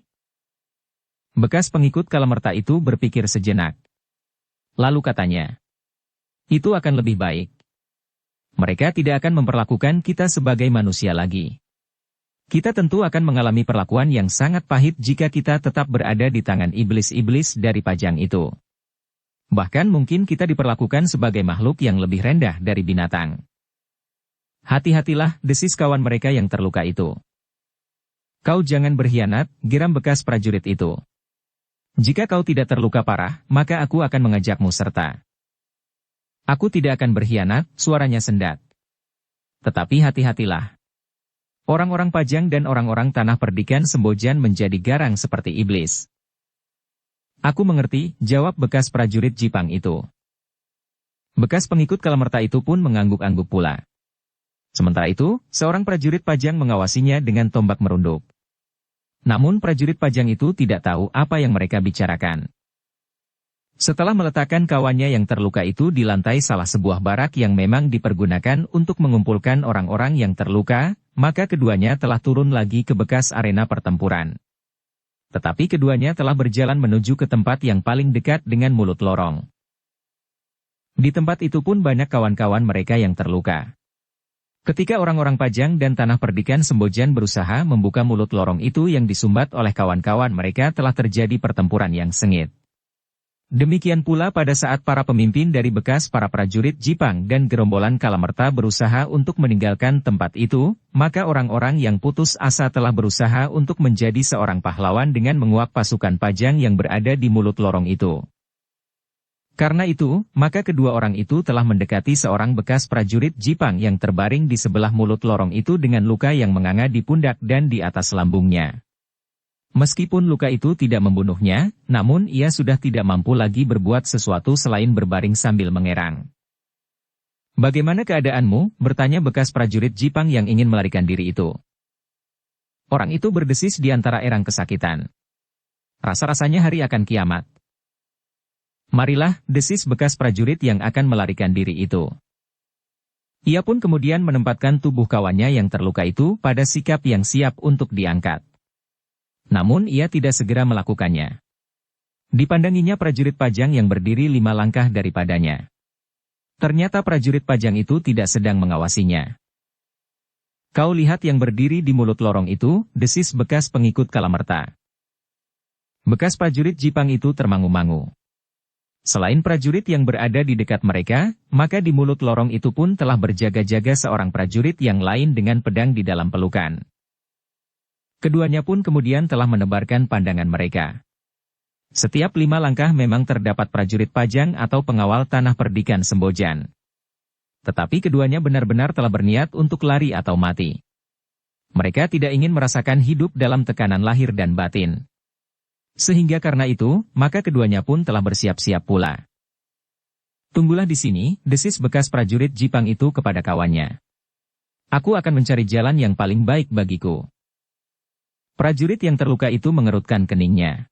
Bekas pengikut Kalamerta itu berpikir sejenak. Lalu katanya, itu akan lebih baik. Mereka tidak akan memperlakukan kita sebagai manusia lagi. Kita tentu akan mengalami perlakuan yang sangat pahit jika kita tetap berada di tangan iblis-iblis dari Pajang itu. Bahkan mungkin kita diperlakukan sebagai makhluk yang lebih rendah dari binatang. Hati-hatilah, desis kawan mereka yang terluka itu. Kau jangan berkhianat, geram bekas prajurit itu. Jika kau tidak terluka parah, maka aku akan mengajakmu serta. Aku tidak akan berkhianat, suaranya sendat. Tetapi hati-hatilah. Orang-orang Pajang dan orang-orang tanah perdikan Sembojan menjadi garang seperti iblis. Aku mengerti, jawab bekas prajurit Jipang itu. Bekas pengikut Kalamerta itu pun mengangguk-angguk pula. Sementara itu, seorang prajurit Pajang mengawasinya dengan tombak merunduk. Namun prajurit Pajang itu tidak tahu apa yang mereka bicarakan. Setelah meletakkan kawannya yang terluka itu di lantai salah sebuah barak yang memang dipergunakan untuk mengumpulkan orang-orang yang terluka, maka keduanya telah turun lagi ke bekas arena pertempuran. Tetapi keduanya telah berjalan menuju ke tempat yang paling dekat dengan mulut lorong. Di tempat itu pun banyak kawan-kawan mereka yang terluka. Ketika orang-orang Pajang dan tanah perdikan Sembojan berusaha membuka mulut lorong itu yang disumbat oleh kawan-kawan mereka, telah terjadi pertempuran yang sengit. Demikian pula pada saat para pemimpin dari bekas para prajurit Jipang dan gerombolan Kalamerta berusaha untuk meninggalkan tempat itu, maka orang-orang yang putus asa telah berusaha untuk menjadi seorang pahlawan dengan menguak pasukan Pajang yang berada di mulut lorong itu. Karena itu, maka kedua orang itu telah mendekati seorang bekas prajurit Jipang yang terbaring di sebelah mulut lorong itu dengan luka yang menganga di pundak dan di atas lambungnya. Meskipun luka itu tidak membunuhnya, namun ia sudah tidak mampu lagi berbuat sesuatu selain berbaring sambil mengerang. Bagaimana keadaanmu? Bertanya bekas prajurit Jipang yang ingin melarikan diri itu. Orang itu berdesis di antara erang kesakitan. Rasa-rasanya hari akan kiamat. Marilah, desis bekas prajurit yang akan melarikan diri itu. Ia pun kemudian menempatkan tubuh kawannya yang terluka itu pada sikap yang siap untuk diangkat. Namun ia tidak segera melakukannya. Dipandanginya prajurit Pajang yang berdiri 5 langkah daripadanya. Ternyata prajurit Pajang itu tidak sedang mengawasinya. Kau lihat yang berdiri di mulut lorong itu, desis bekas pengikut Kalamerta. Bekas prajurit Jipang itu termangu-mangu. Selain prajurit yang berada di dekat mereka, maka di mulut lorong itu pun telah berjaga-jaga seorang prajurit yang lain dengan pedang di dalam pelukan. Keduanya pun kemudian telah menebarkan pandangan mereka. Setiap 5 langkah memang terdapat prajurit pajang atau pengawal tanah perdikan Sembojan. Tetapi keduanya benar-benar telah berniat untuk lari atau mati. Mereka tidak ingin merasakan hidup dalam tekanan lahir dan batin. Sehingga karena itu, maka keduanya pun telah bersiap-siap pula. Tunggulah di sini, desis bekas prajurit Jipang itu kepada kawannya. Aku akan mencari jalan yang paling baik bagiku. Prajurit yang terluka itu mengerutkan keningnya.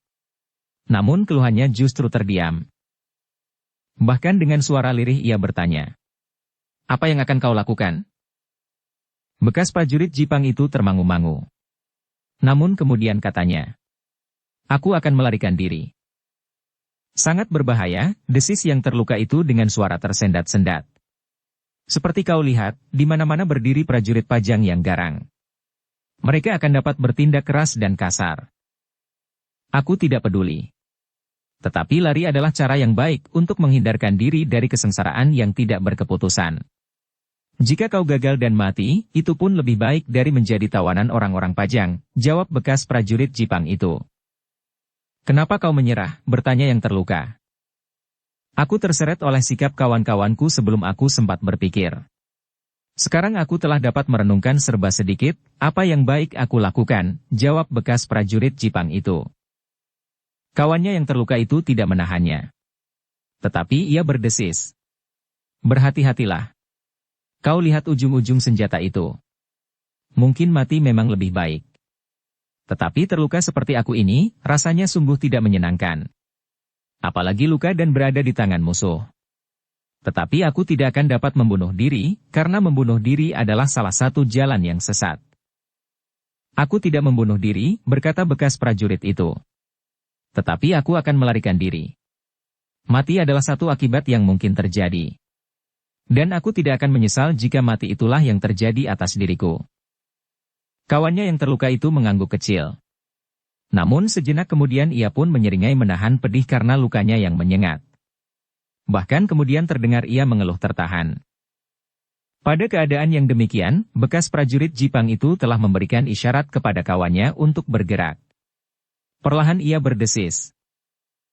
Namun keluhannya justru terdiam. Bahkan dengan suara lirih ia bertanya. Apa yang akan kau lakukan? Bekas prajurit Jipang itu termangu-mangu. Namun kemudian katanya. Aku akan melarikan diri. Sangat berbahaya, desis yang terluka itu dengan suara tersendat-sendat. Seperti kau lihat, di mana-mana berdiri prajurit pajang yang garang. Mereka akan dapat bertindak keras dan kasar. Aku tidak peduli. Tetapi lari adalah cara yang baik untuk menghindarkan diri dari kesengsaraan yang tidak berkeputusan. Jika kau gagal dan mati, itu pun lebih baik dari menjadi tawanan orang-orang pajang, jawab bekas prajurit Jipang itu. Kenapa kau menyerah? Bertanya yang terluka. Aku terseret oleh sikap kawan-kawanku sebelum aku sempat berpikir. Sekarang aku telah dapat merenungkan serba sedikit, apa yang baik aku lakukan, jawab bekas prajurit Jipang itu. Kawannya yang terluka itu tidak menahannya. Tetapi ia berdesis. Berhati-hatilah. Kau lihat ujung-ujung senjata itu. Mungkin mati memang lebih baik. Tetapi terluka seperti aku ini, rasanya sungguh tidak menyenangkan. Apalagi luka dan berada di tangan musuh. Tetapi aku tidak akan dapat membunuh diri, karena membunuh diri adalah salah satu jalan yang sesat. Aku tidak membunuh diri, berkata bekas prajurit itu. Tetapi aku akan melarikan diri. Mati adalah satu akibat yang mungkin terjadi. Dan aku tidak akan menyesal jika mati itulah yang terjadi atas diriku. Kawannya yang terluka itu mengangguk kecil. Namun sejenak kemudian ia pun menyeringai menahan pedih karena lukanya yang menyengat. Bahkan kemudian terdengar ia mengeluh tertahan. Pada keadaan yang demikian, bekas prajurit Jipang itu telah memberikan isyarat kepada kawannya untuk bergerak. Perlahan ia berdesis.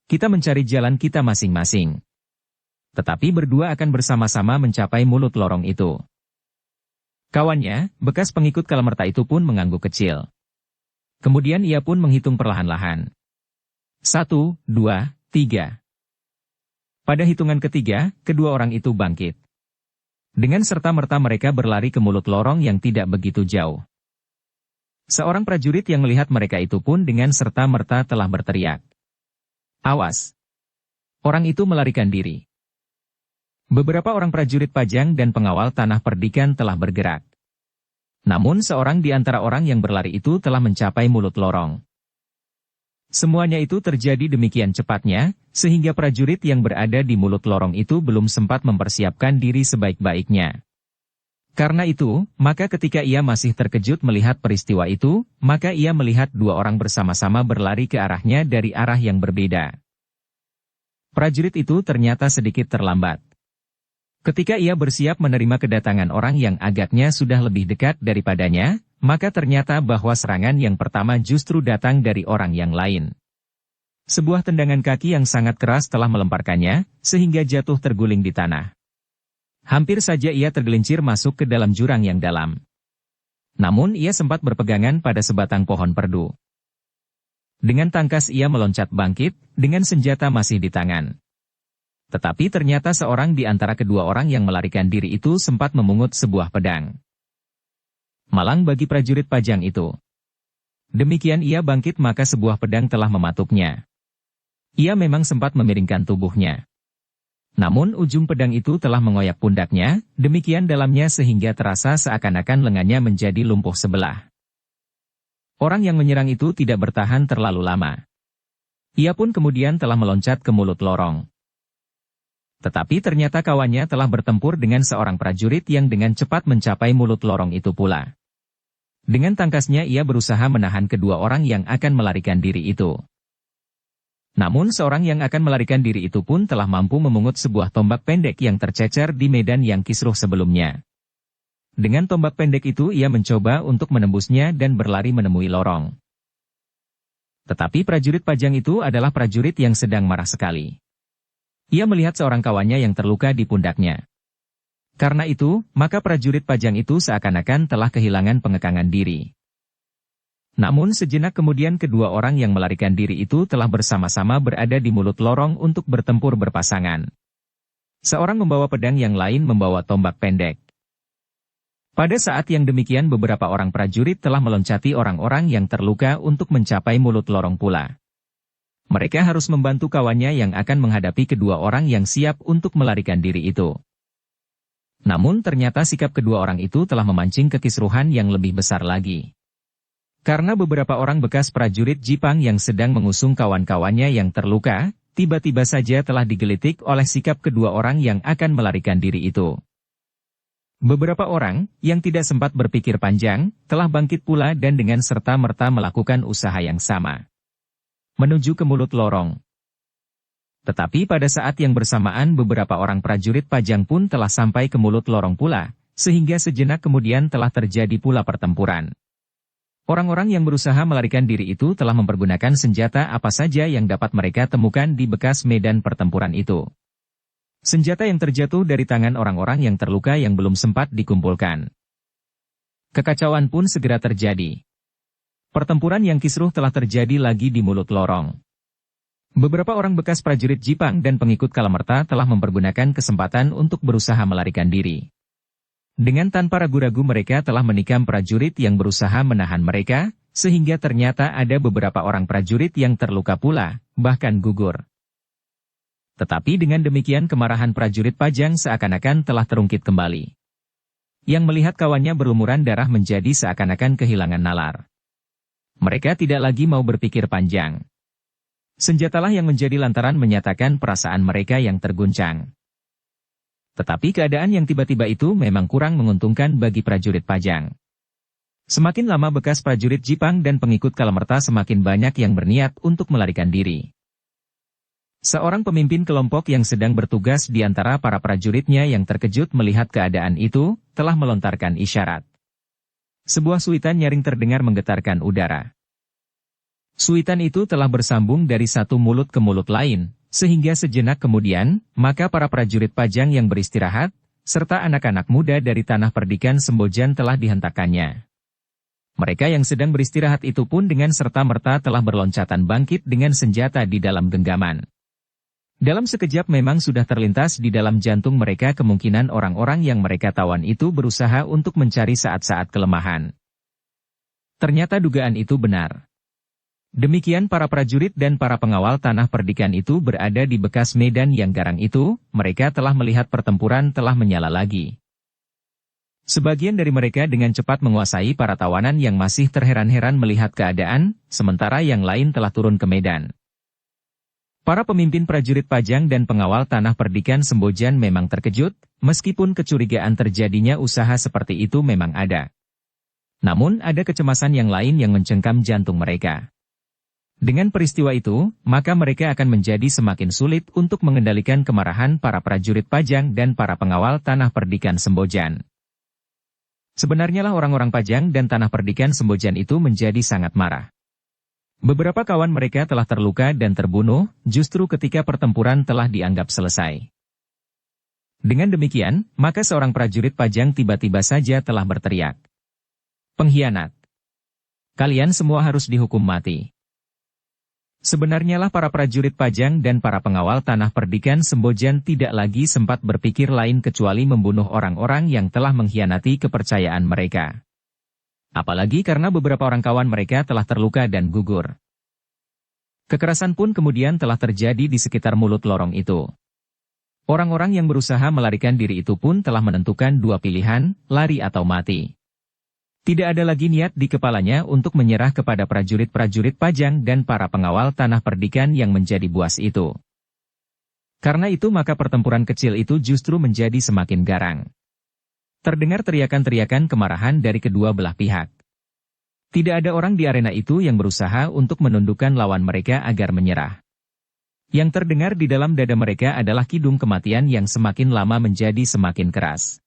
Kita mencari jalan kita masing-masing. Tetapi berdua akan bersama-sama mencapai mulut lorong itu. Kawannya, bekas pengikut Kalamerta itu pun mengangguk kecil. Kemudian ia pun menghitung perlahan-lahan. 1, 2, 3. Pada hitungan ketiga, kedua orang itu bangkit. Dengan serta-merta mereka berlari ke mulut lorong yang tidak begitu jauh. Seorang prajurit yang melihat mereka itu pun dengan serta-merta telah berteriak. Awas! Orang itu melarikan diri. Beberapa orang prajurit pajang dan pengawal tanah perdikan telah bergerak. Namun seorang di antara orang yang berlari itu telah mencapai mulut lorong. Semuanya itu terjadi demikian cepatnya, sehingga prajurit yang berada di mulut lorong itu belum sempat mempersiapkan diri sebaik-baiknya. Karena itu, maka ketika ia masih terkejut melihat peristiwa itu, maka ia melihat dua orang bersama-sama berlari ke arahnya dari arah yang berbeda. Prajurit itu ternyata sedikit terlambat. Ketika ia bersiap menerima kedatangan orang yang agaknya sudah lebih dekat daripadanya, maka ternyata bahwa serangan yang pertama justru datang dari orang yang lain. Sebuah tendangan kaki yang sangat keras telah melemparkannya, sehingga jatuh terguling di tanah. Hampir saja ia tergelincir masuk ke dalam jurang yang dalam. Namun ia sempat berpegangan pada sebatang pohon perdu. Dengan tangkas ia meloncat bangkit, dengan senjata masih di tangan. Tetapi ternyata seorang di antara kedua orang yang melarikan diri itu sempat memungut sebuah pedang. Malang bagi prajurit pajang itu. Demikian ia bangkit maka sebuah pedang telah mematuknya. Ia memang sempat memiringkan tubuhnya. Namun ujung pedang itu telah mengoyak pundaknya, demikian dalamnya sehingga terasa seakan-akan lengannya menjadi lumpuh sebelah. Orang yang menyerang itu tidak bertahan terlalu lama. Ia pun kemudian telah meloncat ke mulut lorong. Tetapi ternyata kawannya telah bertempur dengan seorang prajurit yang dengan cepat mencapai mulut lorong itu pula. Dengan tangkasnya ia berusaha menahan kedua orang yang akan melarikan diri itu. Namun seorang yang akan melarikan diri itu pun telah mampu memungut sebuah tombak pendek yang tercecer di medan yang kisruh sebelumnya. Dengan tombak pendek itu ia mencoba untuk menembusnya dan berlari menemui lorong. Tetapi prajurit Pajang itu adalah prajurit yang sedang marah sekali. Ia melihat seorang kawannya yang terluka di pundaknya. Karena itu, maka prajurit Pajang itu seakan-akan telah kehilangan pengekangan diri. Namun sejenak kemudian kedua orang yang melarikan diri itu telah bersama-sama berada di mulut lorong untuk bertempur berpasangan. Seorang membawa pedang, yang lain membawa tombak pendek. Pada saat yang demikian beberapa orang prajurit telah meloncati orang-orang yang terluka untuk mencapai mulut lorong pula. Mereka harus membantu kawannya yang akan menghadapi kedua orang yang siap untuk melarikan diri itu. Namun ternyata sikap kedua orang itu telah memancing kekisruhan yang lebih besar lagi. Karena beberapa orang bekas prajurit Jepang yang sedang mengusung kawan-kawannya yang terluka, tiba-tiba saja telah digelitik oleh sikap kedua orang yang akan melarikan diri itu. Beberapa orang, yang tidak sempat berpikir panjang, telah bangkit pula dan dengan serta-merta melakukan usaha yang sama. Menuju ke mulut lorong. Tetapi pada saat yang bersamaan beberapa orang prajurit Pajang pun telah sampai ke mulut lorong pula, sehingga sejenak kemudian telah terjadi pula pertempuran. Orang-orang yang berusaha melarikan diri itu telah mempergunakan senjata apa saja yang dapat mereka temukan di bekas medan pertempuran itu. Senjata yang terjatuh dari tangan orang-orang yang terluka yang belum sempat dikumpulkan. Kekacauan pun segera terjadi. Pertempuran yang kisruh telah terjadi lagi di mulut lorong. Beberapa orang bekas prajurit Jepang dan pengikut Kalamerta telah mempergunakan kesempatan untuk berusaha melarikan diri. Dengan tanpa ragu-ragu mereka telah menikam prajurit yang berusaha menahan mereka, sehingga ternyata ada beberapa orang prajurit yang terluka pula, bahkan gugur. Tetapi dengan demikian kemarahan prajurit Pajang seakan-akan telah terungkit kembali. Yang melihat kawannya berlumuran darah menjadi seakan-akan kehilangan nalar. Mereka tidak lagi mau berpikir panjang. Senjatalah yang menjadi lantaran menyatakan perasaan mereka yang terguncang. Tetapi keadaan yang tiba-tiba itu memang kurang menguntungkan bagi prajurit Pajang. Semakin lama bekas prajurit Jepang dan pengikut Kalamerta semakin banyak yang berniat untuk melarikan diri. Seorang pemimpin kelompok yang sedang bertugas di antara para prajuritnya yang terkejut melihat keadaan itu, telah melontarkan isyarat. Sebuah suitan nyaring terdengar menggetarkan udara. Suitan itu telah bersambung dari satu mulut ke mulut lain, sehingga sejenak kemudian, maka para prajurit Pajang yang beristirahat, serta anak-anak muda dari tanah perdikan Sembojan telah dihentakkannya. Mereka yang sedang beristirahat itu pun dengan serta-merta telah berloncatan bangkit dengan senjata di dalam genggaman. Dalam sekejap memang sudah terlintas di dalam jantung mereka kemungkinan orang-orang yang mereka tawan itu berusaha untuk mencari saat-saat kelemahan. Ternyata dugaan itu benar. Demikian para prajurit dan para pengawal tanah perdikan itu berada di bekas medan yang garang itu, mereka telah melihat pertempuran telah menyala lagi. Sebagian dari mereka dengan cepat menguasai para tawanan yang masih terheran-heran melihat keadaan, sementara yang lain telah turun ke medan. Para pemimpin prajurit Pajang dan pengawal tanah perdikan Sembojan memang terkejut, meskipun kecurigaan terjadinya usaha seperti itu memang ada. Namun ada kecemasan yang lain yang mencengkam jantung mereka. Dengan peristiwa itu, maka mereka akan menjadi semakin sulit untuk mengendalikan kemarahan para prajurit Pajang dan para pengawal tanah perdikan Sembojan. Sebenarnya lah orang-orang Pajang dan tanah perdikan Sembojan itu menjadi sangat marah. Beberapa kawan mereka telah terluka dan terbunuh, justru ketika pertempuran telah dianggap selesai. Dengan demikian, maka seorang prajurit Pajang tiba-tiba saja telah berteriak. "Pengkhianat! Kalian semua harus dihukum mati." Sebenarnya lah para prajurit Pajang dan para pengawal tanah perdikan Sembojan tidak lagi sempat berpikir lain kecuali membunuh orang-orang yang telah mengkhianati kepercayaan mereka. Apalagi karena beberapa orang kawan mereka telah terluka dan gugur. Kekerasan pun kemudian telah terjadi di sekitar mulut lorong itu. Orang-orang yang berusaha melarikan diri itu pun telah menentukan dua pilihan, lari atau mati. Tidak ada lagi niat di kepalanya untuk menyerah kepada prajurit-prajurit Pajang dan para pengawal tanah perdikan yang menjadi buas itu. Karena itu maka pertempuran kecil itu justru menjadi semakin garang. Terdengar teriakan-teriakan kemarahan dari kedua belah pihak. Tidak ada orang di arena itu yang berusaha untuk menundukkan lawan mereka agar menyerah. Yang terdengar di dalam dada mereka adalah kidung kematian yang semakin lama menjadi semakin keras.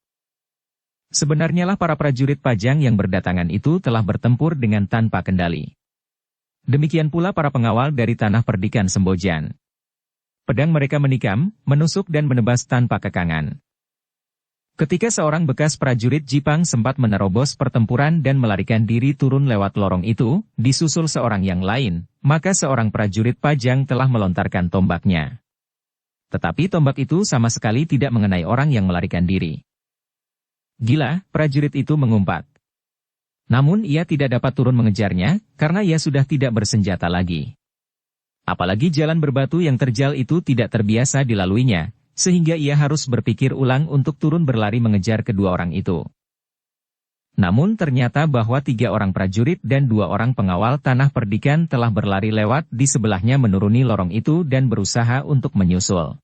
Sebenarnya lah para prajurit Pajang yang berdatangan itu telah bertempur dengan tanpa kendali. Demikian pula para pengawal dari tanah perdikan Sembojan. Pedang mereka menikam, menusuk dan menebas tanpa kekangan. Ketika seorang bekas prajurit Jipang sempat menerobos pertempuran dan melarikan diri turun lewat lorong itu, disusul seorang yang lain, maka seorang prajurit Pajang telah melontarkan tombaknya. Tetapi tombak itu sama sekali tidak mengenai orang yang melarikan diri. Gila, prajurit itu mengumpat. Namun ia tidak dapat turun mengejarnya, karena ia sudah tidak bersenjata lagi. Apalagi jalan berbatu yang terjal itu tidak terbiasa dilaluinya, sehingga ia harus berpikir ulang untuk turun berlari mengejar kedua orang itu. Namun ternyata bahwa 3 orang prajurit dan 2 orang pengawal tanah perdikan telah berlari lewat di sebelahnya menuruni lorong itu dan berusaha untuk menyusul.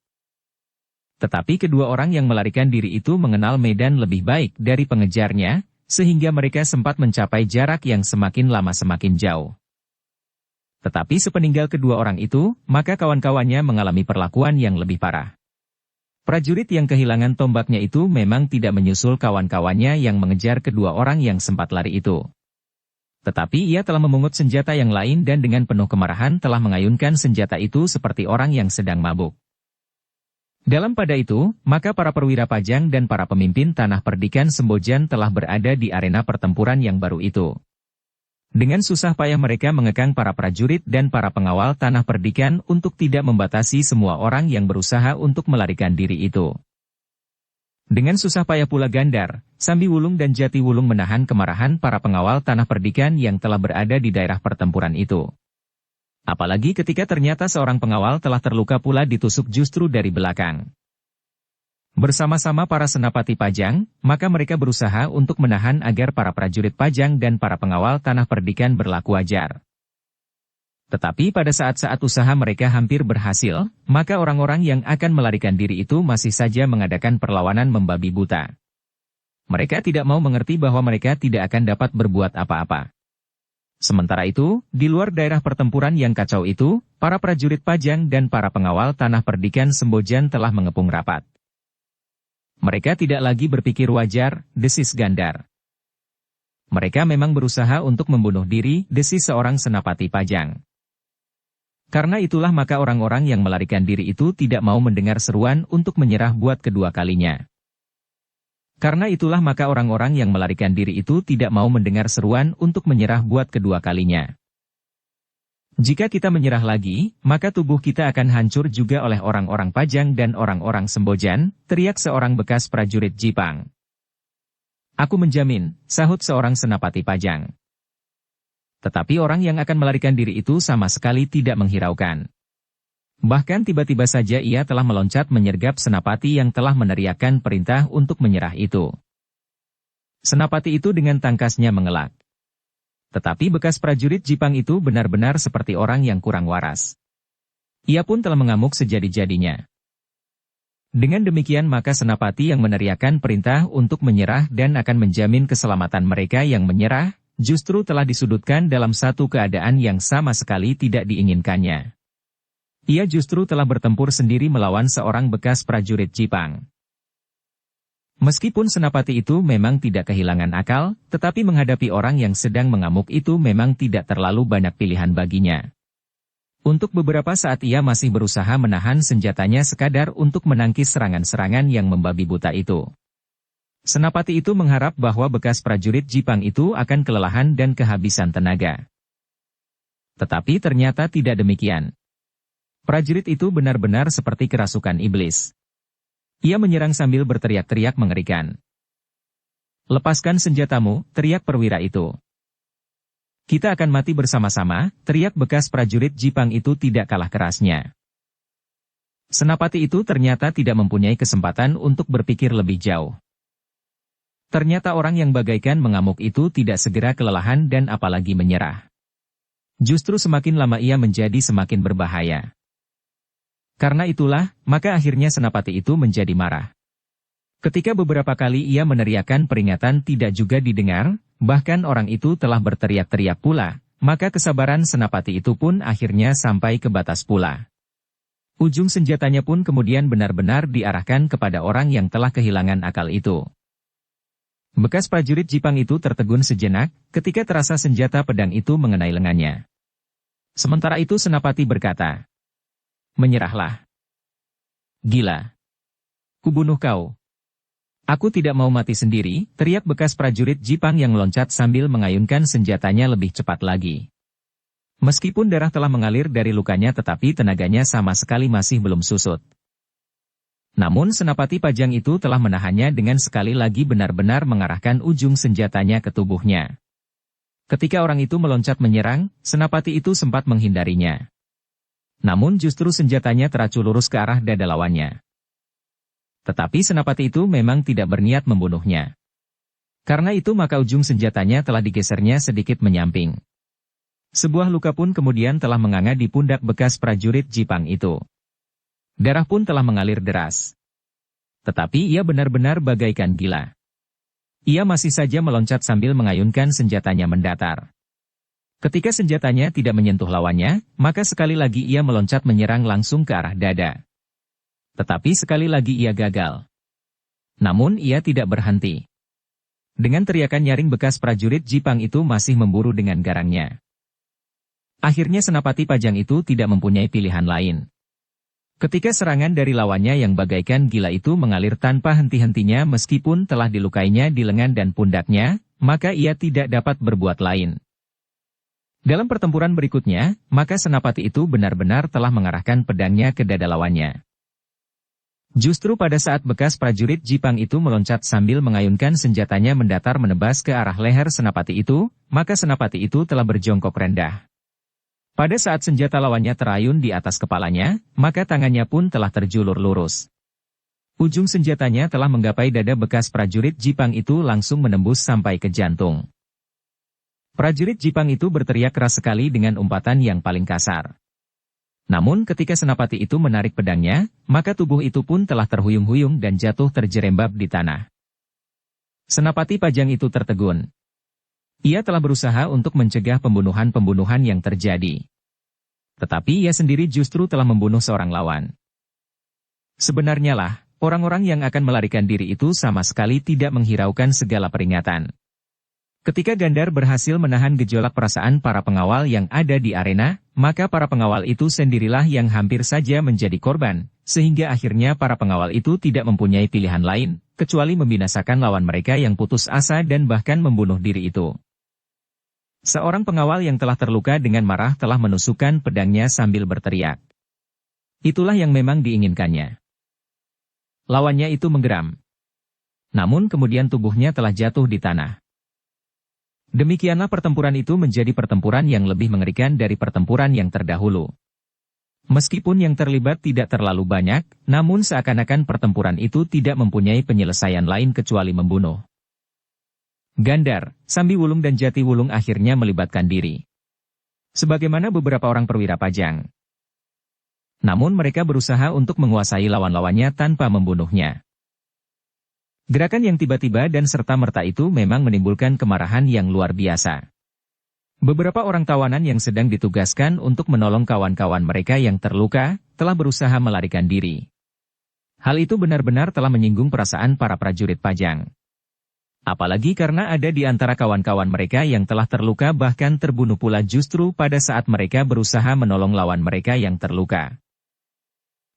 Tetapi kedua orang yang melarikan diri itu mengenal medan lebih baik dari pengejarnya, sehingga mereka sempat mencapai jarak yang semakin lama semakin jauh. Tetapi sepeninggal kedua orang itu, maka kawan-kawannya mengalami perlakuan yang lebih parah. Prajurit yang kehilangan tombaknya itu memang tidak menyusul kawan-kawannya yang mengejar kedua orang yang sempat lari itu. Tetapi ia telah memungut senjata yang lain dan dengan penuh kemarahan telah mengayunkan senjata itu seperti orang yang sedang mabuk. Dalam pada itu, maka para perwira Pajang dan para pemimpin tanah perdikan Sembojan telah berada di arena pertempuran yang baru itu. Dengan susah payah mereka mengekang para prajurit dan para pengawal tanah perdikan untuk tidak membatasi semua orang yang berusaha untuk melarikan diri itu. Dengan susah payah pula Gandar, Sambi Wulung dan Jati Wulung menahan kemarahan para pengawal tanah perdikan yang telah berada di daerah pertempuran itu. Apalagi ketika ternyata seorang pengawal telah terluka pula ditusuk justru dari belakang. Bersama-sama para senapati Pajang, maka mereka berusaha untuk menahan agar para prajurit Pajang dan para pengawal tanah perdikan berlaku wajar. Tetapi pada saat-saat usaha mereka hampir berhasil, maka orang-orang yang akan melarikan diri itu masih saja mengadakan perlawanan membabi buta. Mereka tidak mau mengerti bahwa mereka tidak akan dapat berbuat apa-apa. Sementara itu, di luar daerah pertempuran yang kacau itu, para prajurit Pajang dan para pengawal tanah perdikan Sembojan telah mengepung rapat. Mereka tidak lagi berpikir wajar, desis Gandar. Mereka memang berusaha untuk membunuh diri, desis seorang senapati Pajang. Karena itulah maka orang-orang yang melarikan diri itu tidak mau mendengar seruan untuk menyerah buat kedua kalinya. Karena itulah maka orang-orang yang melarikan diri itu tidak mau mendengar seruan untuk menyerah buat kedua kalinya. Jika kita menyerah lagi, maka tubuh kita akan hancur juga oleh orang-orang Pajang dan orang-orang Sembojan, teriak seorang bekas prajurit Jipang. Aku menjamin, sahut seorang senapati Pajang. Tetapi orang yang akan melarikan diri itu sama sekali tidak menghiraukan. Bahkan tiba-tiba saja ia telah meloncat menyergap senapati yang telah meneriakkan perintah untuk menyerah itu. Senapati itu dengan tangkasnya mengelak. Tetapi bekas prajurit Jipang itu benar-benar seperti orang yang kurang waras. Ia pun telah mengamuk sejadi-jadinya. Dengan demikian maka senapati yang meneriakkan perintah untuk menyerah dan akan menjamin keselamatan mereka yang menyerah, justru telah disudutkan dalam satu keadaan yang sama sekali tidak diinginkannya. Ia justru telah bertempur sendiri melawan seorang bekas prajurit Jipang. Meskipun senapati itu memang tidak kehilangan akal, tetapi menghadapi orang yang sedang mengamuk itu memang tidak terlalu banyak pilihan baginya. Untuk beberapa saat ia masih berusaha menahan senjatanya sekadar untuk menangkis serangan-serangan yang membabi buta itu. Senapati itu mengharap bahwa bekas prajurit Jipang itu akan kelelahan dan kehabisan tenaga. Tetapi ternyata tidak demikian. Prajurit itu benar-benar seperti kerasukan iblis. Ia menyerang sambil berteriak-teriak mengerikan. Lepaskan senjatamu, teriak perwira itu. Kita akan mati bersama-sama, teriak bekas prajurit Jipang itu tidak kalah kerasnya. Senapati itu ternyata tidak mempunyai kesempatan untuk berpikir lebih jauh. Ternyata orang yang bagaikan mengamuk itu tidak segera kelelahan dan apalagi menyerah. Justru semakin lama ia menjadi semakin berbahaya. Karena itulah, maka akhirnya senapati itu menjadi marah. Ketika beberapa kali ia meneriakkan peringatan tidak juga didengar, bahkan orang itu telah berteriak-teriak pula, maka kesabaran senapati itu pun akhirnya sampai ke batas pula. Ujung senjatanya pun kemudian benar-benar diarahkan kepada orang yang telah kehilangan akal itu. Bekas prajurit Jipang itu tertegun sejenak, ketika terasa senjata pedang itu mengenai lengannya. Sementara itu Senapati berkata, "Menyerahlah. Gila. Kubunuh kau." "Aku tidak mau mati sendiri," teriak bekas prajurit Jipang yang meloncat sambil mengayunkan senjatanya lebih cepat lagi. Meskipun darah telah mengalir dari lukanya tetapi tenaganya sama sekali masih belum susut. Namun Senapati Pajang itu telah menahannya dengan sekali lagi benar-benar mengarahkan ujung senjatanya ke tubuhnya. Ketika orang itu meloncat menyerang, Senapati itu sempat menghindarinya. Namun justru senjatanya teracu lurus ke arah dada lawannya. Tetapi Senapati itu memang tidak berniat membunuhnya. Karena itu maka ujung senjatanya telah digesernya sedikit menyamping. Sebuah luka pun kemudian telah menganga di pundak bekas prajurit Jipang itu. Darah pun telah mengalir deras. Tetapi ia benar-benar bagaikan gila. Ia masih saja meloncat sambil mengayunkan senjatanya mendatar. Ketika senjatanya tidak menyentuh lawannya, maka sekali lagi ia meloncat menyerang langsung ke arah dada. Tetapi sekali lagi ia gagal. Namun ia tidak berhenti. Dengan teriakan nyaring bekas prajurit Jipang itu masih memburu dengan garangnya. Akhirnya Senapati Pajang itu tidak mempunyai pilihan lain. Ketika serangan dari lawannya yang bagaikan gila itu mengalir tanpa henti-hentinya meskipun telah dilukainya di lengan dan pundaknya, maka ia tidak dapat berbuat lain. Dalam pertempuran berikutnya, maka Senapati itu benar-benar telah mengarahkan pedangnya ke dada lawannya. Justru pada saat bekas prajurit Jipang itu meloncat sambil mengayunkan senjatanya mendatar menebas ke arah leher Senapati itu, maka Senapati itu telah berjongkok rendah. Pada saat senjata lawannya terayun di atas kepalanya, maka tangannya pun telah terjulur lurus. Ujung senjatanya telah menggapai dada bekas prajurit Jipang itu langsung menembus sampai ke jantung. Prajurit Jipang itu berteriak keras sekali dengan umpatan yang paling kasar. Namun ketika Senapati itu menarik pedangnya, maka tubuh itu pun telah terhuyung-huyung dan jatuh terjerembab di tanah. Senapati Pajang itu tertegun. Ia telah berusaha untuk mencegah pembunuhan-pembunuhan yang terjadi. Tetapi ia sendiri justru telah membunuh seorang lawan. Sebenarnya lah, orang-orang yang akan melarikan diri itu sama sekali tidak menghiraukan segala peringatan. Ketika Gandar berhasil menahan gejolak perasaan para pengawal yang ada di arena, maka para pengawal itu sendirilah yang hampir saja menjadi korban, sehingga akhirnya para pengawal itu tidak mempunyai pilihan lain, kecuali membinasakan lawan mereka yang putus asa dan bahkan membunuh diri itu. Seorang pengawal yang telah terluka dengan marah telah menusukkan pedangnya sambil berteriak. Itulah yang memang diinginkannya. Lawannya itu menggeram. Namun kemudian tubuhnya telah jatuh di tanah. Demikianlah pertempuran itu menjadi pertempuran yang lebih mengerikan dari pertempuran yang terdahulu. Meskipun yang terlibat tidak terlalu banyak, namun seakan-akan pertempuran itu tidak mempunyai penyelesaian lain kecuali membunuh. Gandar, Sambi Wulung dan Jati Wulung akhirnya melibatkan diri. Sebagaimana beberapa orang perwira Pajang. Namun mereka berusaha untuk menguasai lawan-lawannya tanpa membunuhnya. Gerakan yang tiba-tiba dan serta-merta itu memang menimbulkan kemarahan yang luar biasa. Beberapa orang tawanan yang sedang ditugaskan untuk menolong kawan-kawan mereka yang terluka, telah berusaha melarikan diri. Hal itu benar-benar telah menyinggung perasaan para prajurit Pajang. Apalagi karena ada di antara kawan-kawan mereka yang telah terluka bahkan terbunuh pula justru pada saat mereka berusaha menolong lawan mereka yang terluka.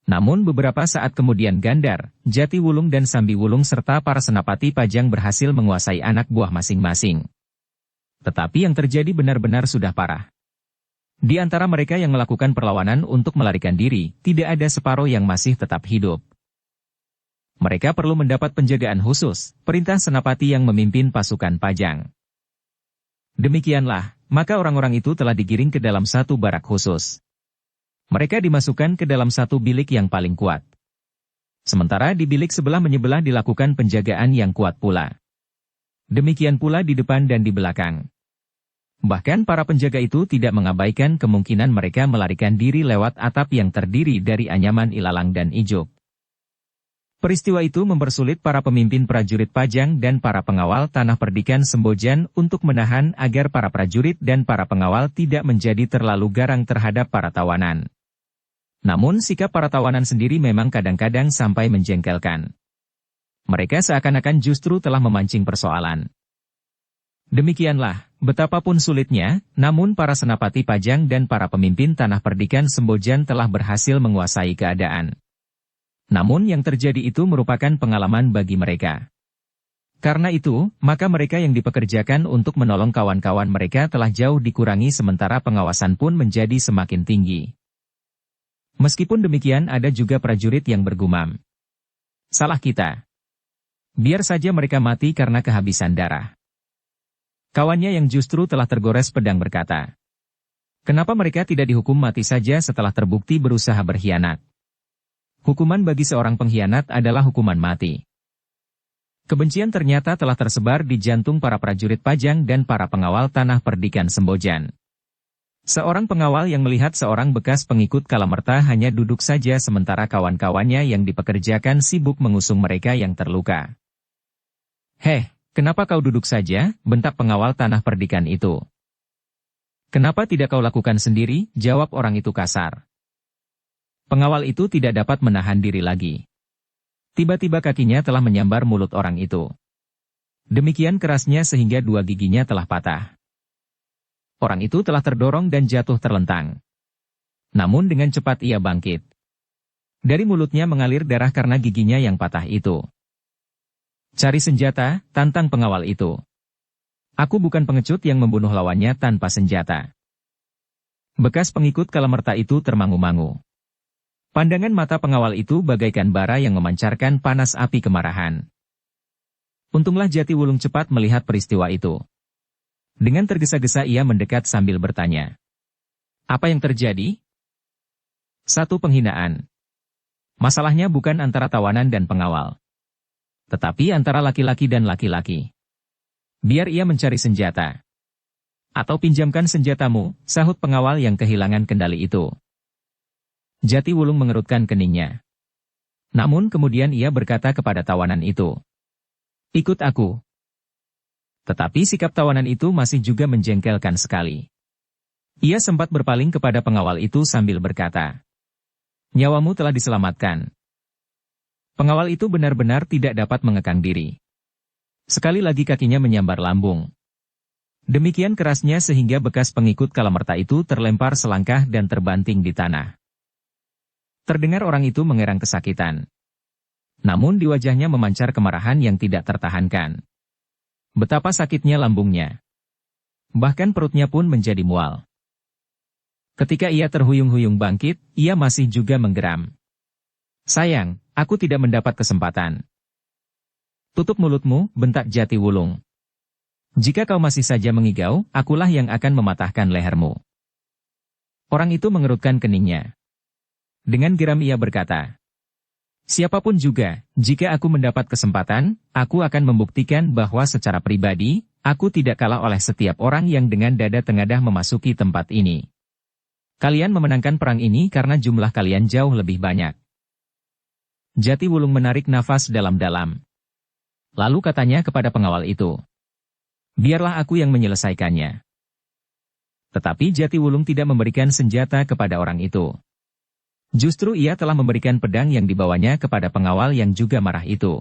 Namun beberapa saat kemudian Gandar, Jati Wulung dan Sambi Wulung serta para senapati Pajang berhasil menguasai anak buah masing-masing. Tetapi yang terjadi benar-benar sudah parah. Di antara mereka yang melakukan perlawanan untuk melarikan diri, tidak ada separuh yang masih tetap hidup. Mereka perlu mendapat penjagaan khusus, perintah senapati yang memimpin pasukan Pajang. Demikianlah, maka orang-orang itu telah digiring ke dalam satu barak khusus. Mereka dimasukkan ke dalam satu bilik yang paling kuat. Sementara di bilik sebelah menyebelah dilakukan penjagaan yang kuat pula. Demikian pula di depan dan di belakang. Bahkan para penjaga itu tidak mengabaikan kemungkinan mereka melarikan diri lewat atap yang terdiri dari anyaman ilalang dan ijuk. Peristiwa itu mempersulit para pemimpin prajurit Pajang dan para pengawal Tanah Perdikan Sembojan untuk menahan agar para prajurit dan para pengawal tidak menjadi terlalu garang terhadap para tawanan. Namun sikap para tawanan sendiri memang kadang-kadang sampai menjengkelkan. Mereka seakan-akan justru telah memancing persoalan. Demikianlah, betapapun sulitnya, namun para senapati Pajang dan para pemimpin tanah perdikan Sembojan telah berhasil menguasai keadaan. Namun yang terjadi itu merupakan pengalaman bagi mereka. Karena itu, maka mereka yang dipekerjakan untuk menolong kawan-kawan mereka telah jauh dikurangi sementara pengawasan pun menjadi semakin tinggi. Meskipun demikian ada juga prajurit yang bergumam. Salah kita. Biar saja mereka mati karena kehabisan darah. Kawannya yang justru telah tergores pedang berkata, kenapa mereka tidak dihukum mati saja setelah terbukti berusaha berkhianat? Hukuman bagi seorang pengkhianat adalah hukuman mati. Kebencian ternyata telah tersebar di jantung para prajurit Pajang dan para pengawal tanah perdikan Sembojan. Seorang pengawal yang melihat seorang bekas pengikut Kalamerta hanya duduk saja sementara kawan-kawannya yang dipekerjakan sibuk mengusung mereka yang terluka. Heh, kenapa kau duduk saja, bentak pengawal tanah perdikan itu. Kenapa tidak kau lakukan sendiri, jawab orang itu kasar. Pengawal itu tidak dapat menahan diri lagi. Tiba-tiba kakinya telah menyambar mulut orang itu. Demikian kerasnya sehingga dua giginya telah patah. Orang itu telah terdorong dan jatuh terlentang. Namun dengan cepat ia bangkit. Dari mulutnya mengalir darah karena giginya yang patah itu. Cari senjata, tantang pengawal itu. Aku bukan pengecut yang membunuh lawannya tanpa senjata. Bekas pengikut Kalamerta itu termangu-mangu. Pandangan mata pengawal itu bagaikan bara yang memancarkan panas api kemarahan. Untunglah Jatiwulung cepat melihat peristiwa itu. Dengan tergesa-gesa ia mendekat sambil bertanya. Apa yang terjadi? Satu penghinaan. Masalahnya bukan antara tawanan dan pengawal. Tetapi antara laki-laki dan laki-laki. Biar ia mencari senjata. Atau pinjamkan senjatamu, sahut pengawal yang kehilangan kendali itu. Jatiwulung mengerutkan keningnya. Namun kemudian ia berkata kepada tawanan itu. Ikut aku. Tetapi sikap tawanan itu masih juga menjengkelkan sekali. Ia sempat berpaling kepada pengawal itu sambil berkata, nyawamu telah diselamatkan. Pengawal itu benar-benar tidak dapat mengekang diri. Sekali lagi kakinya menyambar lambung. Demikian kerasnya sehingga bekas pengikut Kalamerta itu terlempar selangkah dan terbanting di tanah. Terdengar orang itu mengerang kesakitan. Namun di wajahnya memancar kemarahan yang tidak tertahankan. Betapa sakitnya lambungnya. Bahkan perutnya pun menjadi mual. Ketika ia terhuyung-huyung bangkit, ia masih juga menggeram. Sayang, aku tidak mendapat kesempatan. Tutup mulutmu, bentak Jatiwulung. Jika kau masih saja mengigau, akulah yang akan mematahkan lehermu. Orang itu mengerutkan keningnya. Dengan geram ia berkata, siapapun juga, jika aku mendapat kesempatan, aku akan membuktikan bahwa secara pribadi, aku tidak kalah oleh setiap orang yang dengan dada tengadah memasuki tempat ini. Kalian memenangkan perang ini karena jumlah kalian jauh lebih banyak. Jatiwulung menarik nafas dalam-dalam. Lalu katanya kepada pengawal itu, biarlah aku yang menyelesaikannya. Tetapi Jatiwulung tidak memberikan senjata kepada orang itu. Justru ia telah memberikan pedang yang dibawanya kepada pengawal yang juga marah itu.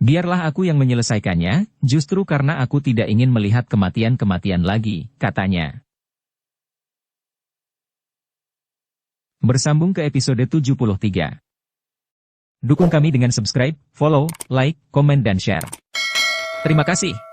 Biarlah aku yang menyelesaikannya, justru karena aku tidak ingin melihat kematian-kematian lagi, katanya. Bersambung ke episode 73. Dukung kami dengan subscribe, follow, like, komen dan share. Terima kasih.